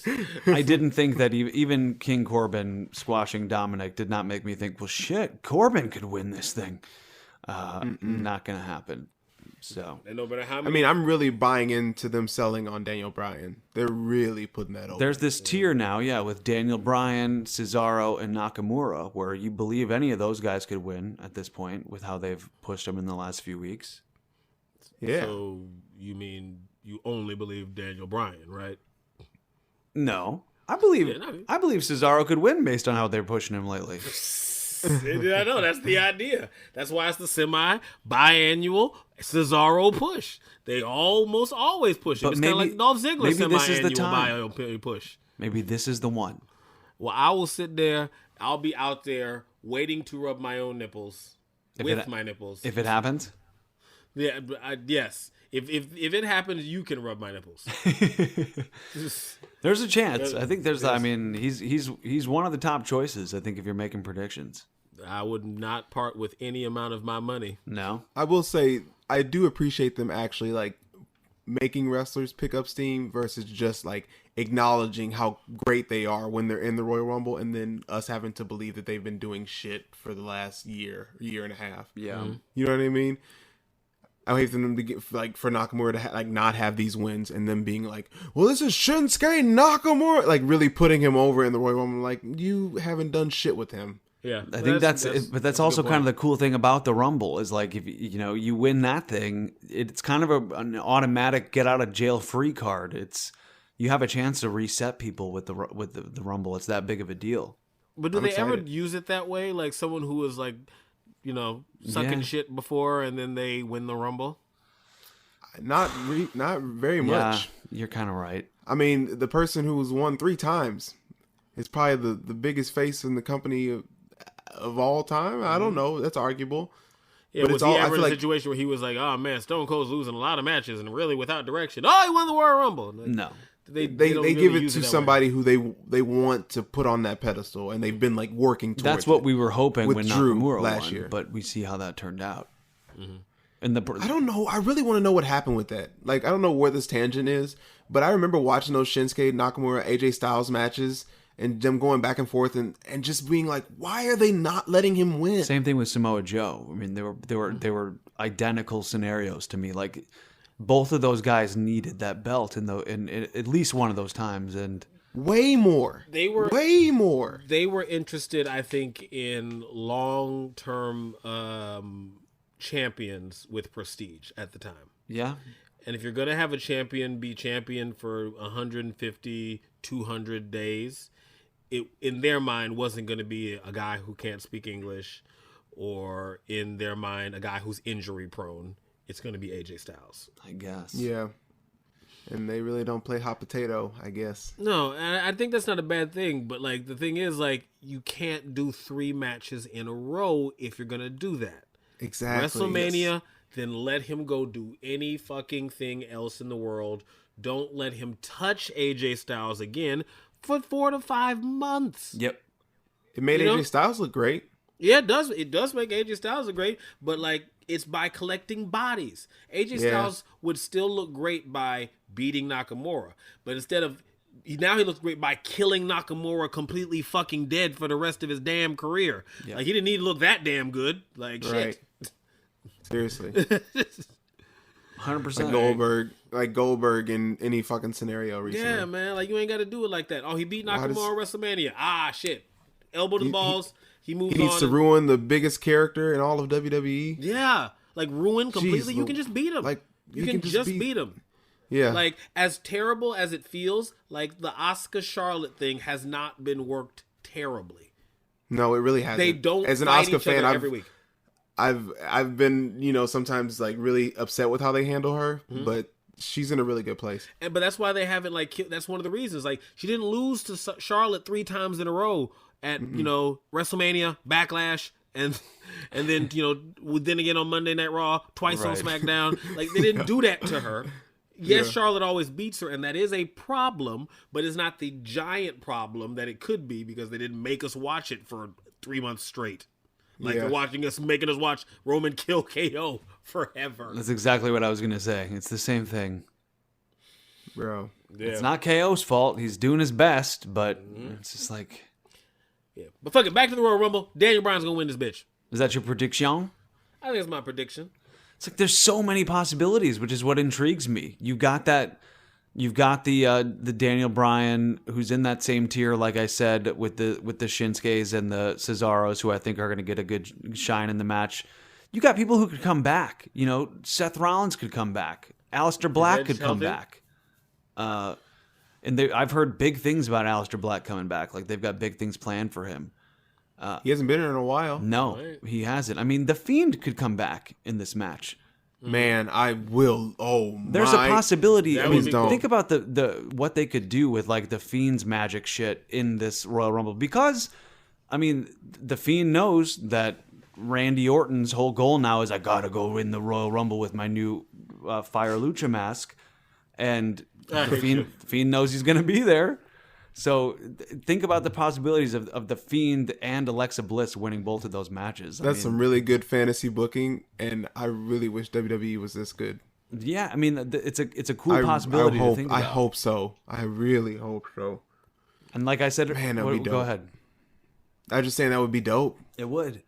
I didn't think that even King Corbin squashing Dominic did not make me think, well, shit, Corbin could win this thing. Not going to happen. So I'm really buying into them selling on Daniel Bryan. They're really putting that over. There's this tier now, with Daniel Bryan, Cesaro, and Nakamura, where you believe any of those guys could win at this point with how they've pushed them in the last few weeks. Yeah. So you mean you only believe Daniel Bryan, right? No, I believe Cesaro could win based on how they're pushing him lately. I know, that's the idea. That's why it's the semi-biannual Cesaro push. They almost always push it. It's kind of like Dolph Ziggler's semi-annual push. Maybe this is the one. Well, I will sit there. I'll be out there waiting to rub my own nipples my nipples. If it happens? Yeah, yes. If it happens, you can rub my nipples. There's a chance. I think there's. I mean, he's one of the top choices. I think if you're making predictions, I would not part with any amount of my money. No, I will say I do appreciate them actually like making wrestlers pick up steam versus just like acknowledging how great they are when they're in the Royal Rumble, and then us having to believe that they've been doing shit for the last year and a half. Yeah, you know what I mean. I hate them to get for Nakamura to not have these wins and them being like, well, this is Shinsuke Nakamura, like really putting him over in the Royal Rumble. Like, you haven't done shit with him. Yeah, I think but that's also kind of the cool thing about the Rumble is like if you win that thing, it's kind of an automatic get out of jail free card. You have a chance to reset people with the Rumble. It's that big of a deal. But do they ever use it that way? Like someone who was like, sucking shit before and then they win the Rumble? Not very much. Yeah, you're kind of right. I mean, the person who's won 3 times is probably the biggest face in the company of all time. I don't know. That's arguable. Yeah, but was he ever in a situation where he was like, oh, man, Stone Cold's losing a lot of matches and really without direction. Oh, he won the Royal Rumble. No. They give it to somebody who they want to put on that pedestal, and they've been like working towards That's what we were hoping when Drew Nakamura last won, year. but we see how that turned out. Mm-hmm. And I don't know. I really want to know what happened with that. Like, I don't know where this tangent is, but I remember watching those Shinsuke Nakamura AJ Styles matches and them going back and forth and just being like, why are they not letting him win? Same thing with Samoa Joe. I mean, they were identical scenarios to me. Like, both of those guys needed that belt in at least one of those times, and way more. They were interested, I think, in long-term champions with prestige at the time. Yeah. And if you're going to have a champion be champion for 150, 200 days, it in their mind wasn't going to be a guy who can't speak English, or in their mind a guy who's injury prone. It's going to be AJ Styles, I guess. Yeah. And they really don't play hot potato, I guess. No, and I think that's not a bad thing. But, like, the thing is, like, you can't do 3 matches in a row if you're going to do that. Exactly. WrestleMania, then let him go do any fucking thing else in the world. Don't let him touch AJ Styles again for 4 to 5 months. Yep. It made AJ Styles look great. Yeah, it does. It does make AJ Styles look great, but, like, it's by collecting bodies. AJ Styles would still look great by beating Nakamura, but instead of now he looks great by killing Nakamura completely fucking dead for the rest of his damn career. Yep. Like, he didn't need to look that damn good. Like, shit. Seriously. 100%. Like Goldberg in any fucking scenario recently. Yeah, man. Like, you ain't got to do it like that. Oh, he beat Nakamura at WrestleMania. Ah, shit. Elbow to the balls. He moves on. He needs to ruin the biggest character in all of WWE. Yeah. Like, ruin completely. Jeez, you can just beat him. Like, you can just beat him. Yeah. Like, as terrible as it feels, like, the Asuka Charlotte thing has not been worked terribly. No, it really hasn't. They don't as an fight Asuka each fan other every week. I've been, sometimes like really upset with how they handle her, but she's in a really good place. But that's why they haven't, like, then one of the reasons. Like, she didn't lose to Charlotte 3 times in a row at, WrestleMania, Backlash, and then, then again on Monday Night Raw, twice on SmackDown. Like, they didn't do that to her. Yes, Charlotte always beats her, and that is a problem, but it's not the giant problem that it could be because they didn't make us watch it for 3 months straight. Like, they're making us watch Roman kill KO forever. That's exactly what I was going to say. It's the same thing. Bro. Yeah. It's not KO's fault. He's doing his best, but it's just like... Yeah. But fuck it, back to the Royal Rumble. Daniel Bryan's going to win this bitch. Is that your prediction? I think it's my prediction. It's like there's so many possibilities, which is what intrigues me. You've got the Daniel Bryan who's in that same tier, like I said, with the Shinsuke's and the Cesaros, who I think are going to get a good shine in the match. You got people who could come back. Seth Rollins could come back. Aleister Black could come back. And I've heard big things about Aleister Black coming back. Like, they've got big things planned for him. He hasn't been in a while. No, he hasn't. I mean, The Fiend could come back in this match. Man, I will. Oh, there's a possibility. I mean, cool. Think about the what they could do with, like, The Fiend's magic shit in this Royal Rumble. Because, I mean, The Fiend knows that Randy Orton's whole goal now is, I gotta go win the Royal Rumble with my new Fire Lucha mask, and the Fiend knows he's gonna be there. So think about the possibilities of The Fiend and Alexa Bliss winning both of those matches. That's some really good fantasy booking, and I really wish WWE was this good. Yeah, I mean, it's a cool possibility to think about. I hope so. I really hope so. And like I said, man, that would be dope. Go ahead. I was just saying that would be dope. It would.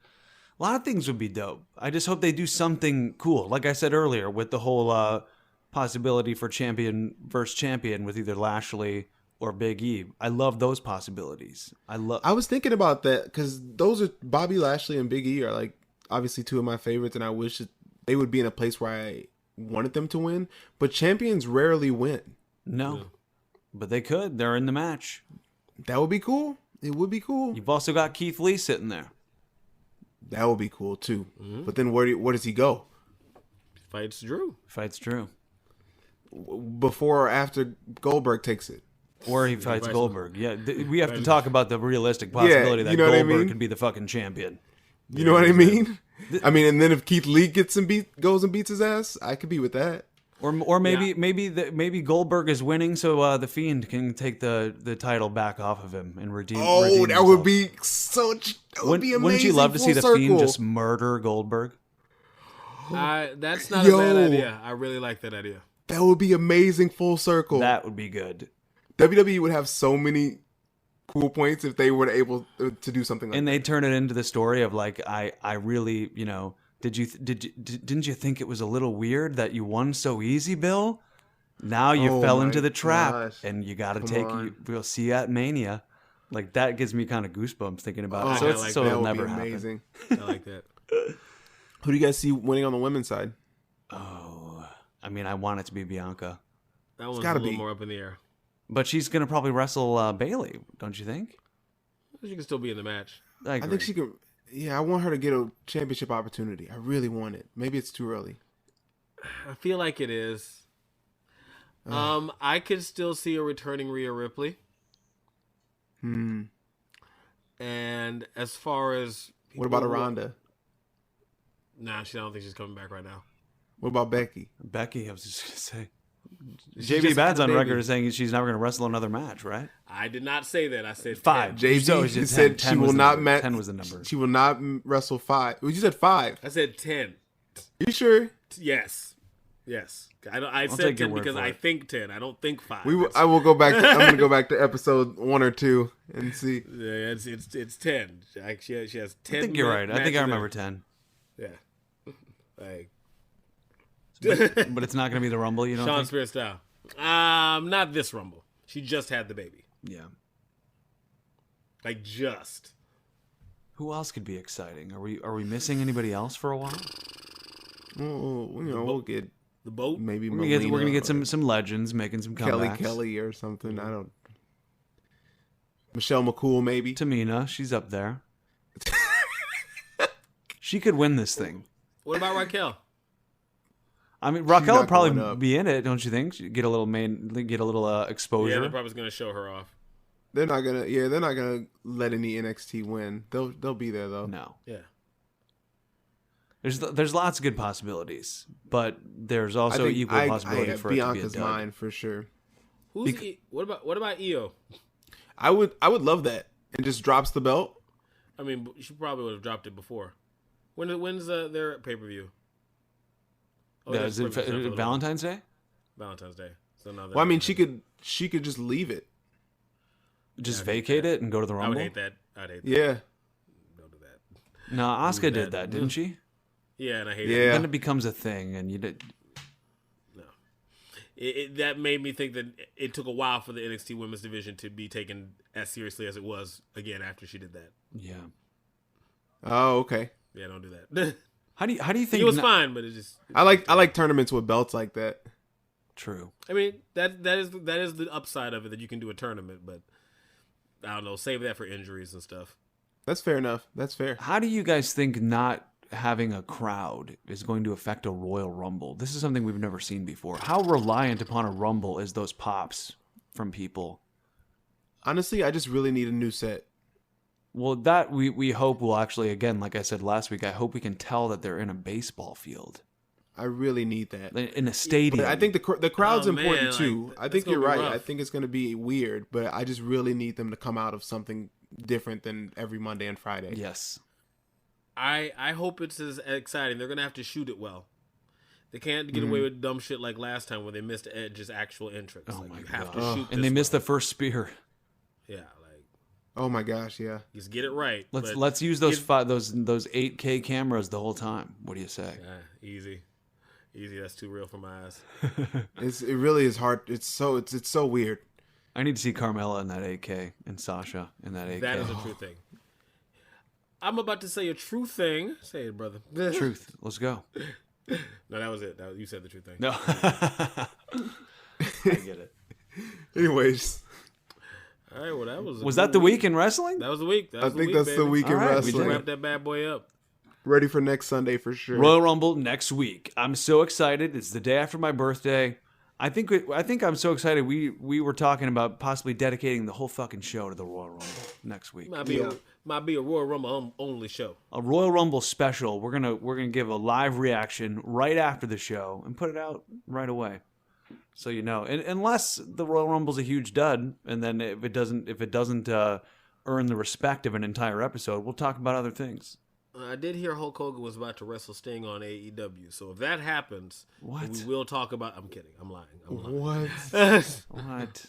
A lot of things would be dope. I just hope they do something cool. Like I said earlier, with the whole possibility for champion versus champion with either Lashley or Big E. I love those possibilities. I was thinking about that because those are Bobby Lashley and Big E are like obviously two of my favorites, and I wish that they would be in a place where I wanted them to win. But champions rarely win. No, but they could. They're in the match. That would be cool. It would be cool. You've also got Keith Lee sitting there. That would be cool too. Mm-hmm. But then where does he go? Fights Drew. Before or after Goldberg takes it. Or he fights Goldberg. Yeah, we have to talk about the realistic possibility that Goldberg could be the fucking champion. You know what I mean? And then if Keith Lee goes and beats his ass, I could be with that. Or maybe Goldberg is winning, so the Fiend can take the title back off of him and redeem. Oh, redeem that himself. would be that would be amazing. Wouldn't you love to see the circle. Fiend just murder Goldberg? That's not a bad idea. I really like that idea. That would be amazing, full circle. That would be good. WWE would have so many cool points if they were able to do something like that. And they turn it into the story of like, I really, didn't you think it was a little weird that you won so easy, Bill? Now you fell into the trap, and you got to we'll see you at Mania. Like, that gives me kind of goosebumps thinking about it. So it'll never happen. Amazing. I like that. Who do you guys see winning on the women's side? Oh, I want it to be Bianca. That one's a little more up in the air. But she's going to probably wrestle Bayley, don't you think? She can still be in the match. I think she could. Yeah, I want her to get a championship opportunity. I really want it. Maybe it's too early. I feel like it is. I could still see a returning Rhea Ripley. And as far as what about Ronda? Nah, I don't think she's coming back right now. What about Becky? I was just gonna say. JB Bad's on record as saying she's never going to wrestle another match, right? I did not say that. I said 5. JB said she will not match. 10 was the number. She will not wrestle 5. You said 5. I said 10. You sure? Yes. I said 10 because I think 10. I don't think 5. I will go back. I'm going to go back to episode 1 or 2 and see. Yeah, it's 10. She has 10. I think you're right. I think I remember 10. Yeah. Like. But it's not going to be the Rumble, you know? Sean Spears style. Not this Rumble. She just had the baby. Yeah. Like just. Who else could be exciting? Are we missing anybody else for a while? We'll get the boat. Maybe we're gonna get some legends making some comebacks. Kelly or something. I don't. Michelle McCool maybe. Tamina, she's up there. She could win this thing. What about Raquel? Raquel would probably be in it, don't you think? She'd get a little exposure. Yeah, they're probably going to show her off. They're not gonna let any NXT win. They'll be there though. No. Yeah. There's lots of good possibilities, but there's also equal possibility for Bianca's it to be a dud. mine for sure. What about Io? I would love that, and just drops the belt. She probably would have dropped it before. When's their pay-per-view? Is it Valentine's Day? Valentine's Day. So now she could just leave it. Just vacate it and go to the Rumble? I would hate that. Yeah. Don't do that. No, Asuka did that, didn't she? Yeah, and I hate it. Yeah. Then it becomes a thing, and you did. No. That made me think that it took a while for the NXT Women's Division to be taken as seriously as it was again after she did that. Yeah. Oh, okay. Yeah, don't do that. How do you think it was fine, but it just I like tournaments with belts like that. True. That is the upside of it, that you can do a tournament, but I don't know, save that for injuries and stuff. That's fair enough. That's fair. How do you guys think not having a crowd is going to affect a Royal Rumble? This is something we've never seen before. How reliant upon a Rumble is those pops from people? Honestly, I just really need a new set. Well, that we hope will actually, again, like I said last week, I hope we can tell that they're in a baseball field. I really need that. In a stadium. But I think the crowd's important too. I think you're right. Rough. I think it's going to be weird, but I just really need them to come out of something different than every Monday and Friday. Yes. I hope it's as exciting. They're going to have to shoot it well. They can't get away with dumb shit like last time when they missed Edge's actual entrance. Oh my you have God. to shoot and they missed the first spear. Yeah, oh my gosh, yeah. Just get it right. Let's use those 8K cameras the whole time. What do you say? Easy. That's too real for my eyes. It really is hard. It's so weird. I need to see Carmella in that 8K and Sasha in that 8K. That is a true thing. I'm about to say a true thing. Say it, brother. Truth. Let's go. No, that was it. You said the true thing. No. I get it. Anyways. All right, well, that was... Was that the week in wrestling? That was the week. I think that's the week in wrestling. We wrap that bad boy up. Ready for next Sunday for sure. Royal Rumble next week. I'm so excited. It's the day after my birthday. I think I'm so excited. We were talking about possibly dedicating the whole fucking show to the Royal Rumble next week. Might be a Royal Rumble only show. A Royal Rumble special. We're gonna give a live reaction right after the show and put it out right away. So you know, and unless the Royal Rumble's a huge dud, and then if it doesn't earn the respect of an entire episode, we'll talk about other things. I did hear Hulk Hogan was about to wrestle Sting on AEW, so if that happens, we will talk about. I'm kidding. I'm lying. What? What?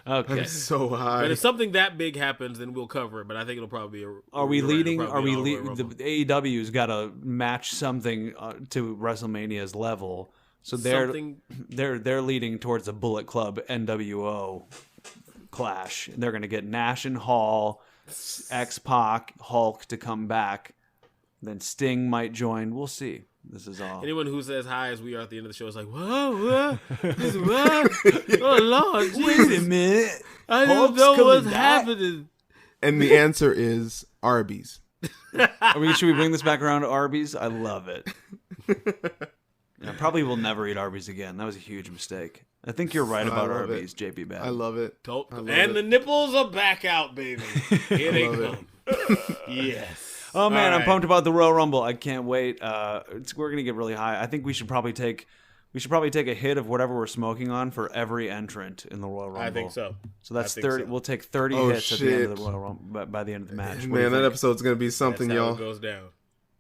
Okay. I'm so high. But if something that big happens, then we'll cover it. But I think it'll probably be. Are we leading? The AEW's got to match something to WrestleMania's level. So they're leading towards a Bullet Club NWO clash. They're going to get Nash and Hall, X-Pac, Hulk to come back. Then Sting might join. We'll see. This is all. Anyone who says hi as we are at the end of the show is like, whoa, what? Oh, Lord, wait a minute. I don't know what's happening. And the answer is Arby's. Should we bring this back around to Arby's? I love it. I probably will never eat Arby's again. That was a huge mistake. I think you're right about Arby's, JP Bad. I love it. The nipples are back out, baby. Here they come. Yes. Oh man, I'm pumped about the Royal Rumble. I can't wait. We're gonna get really high. I think we should probably take a hit of whatever we're smoking on for every entrant in the Royal Rumble. I think so. So that's 30. So. We'll take 30 hits at the end of the Royal Rumble by the end of the match. Man, that episode's gonna be something, that's how y'all. It goes down.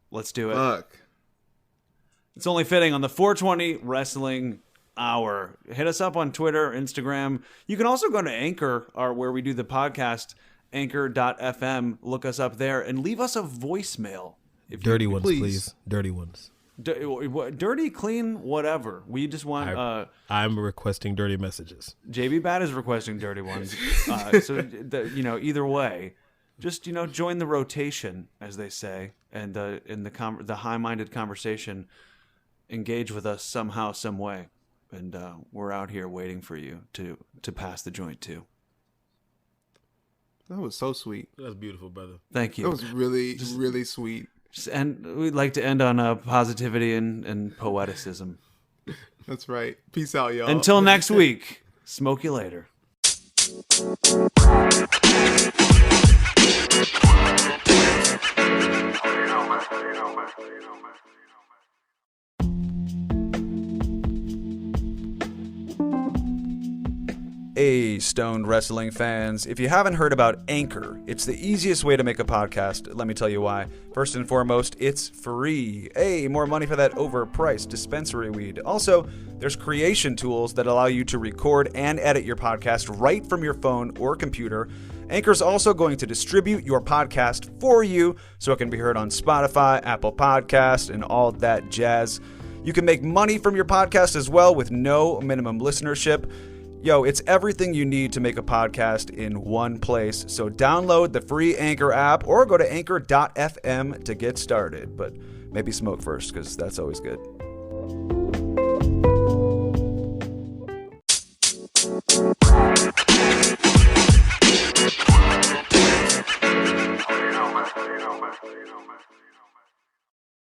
Let's do it. Fuck. It's only fitting on the 420 Wrestling Hour. Hit us up on Twitter, Instagram. You can also go to Anchor, where we do the podcast, anchor.fm. Look us up there and leave us a voicemail. Dirty ones, please. Dirty ones. Dirty, clean, whatever. We just want... I'm requesting dirty messages. JB Bad is requesting dirty ones. Either way, just, join the rotation, as they say, and in the high-minded conversation, engage with us somehow, some way. And we're out here waiting for you to pass the joint too. That was so sweet. That was beautiful, brother. Thank you. That was really, really sweet. And we'd like to end on positivity and poeticism. That's right. Peace out, y'all. Until next week. Smoke you later. Hey, stoned wrestling fans. If you haven't heard about Anchor, it's the easiest way to make a podcast. Let me tell you why. First and foremost, it's free. Hey, more money for that overpriced dispensary weed. Also, there's creation tools that allow you to record and edit your podcast right from your phone or computer. Anchor's also going to distribute your podcast for you so it can be heard on Spotify, Apple Podcasts, and all that jazz. You can make money from your podcast as well with no minimum listenership. Yo, it's everything you need to make a podcast in one place. So download the free Anchor app or go to anchor.fm to get started. But maybe smoke first, because that's always good.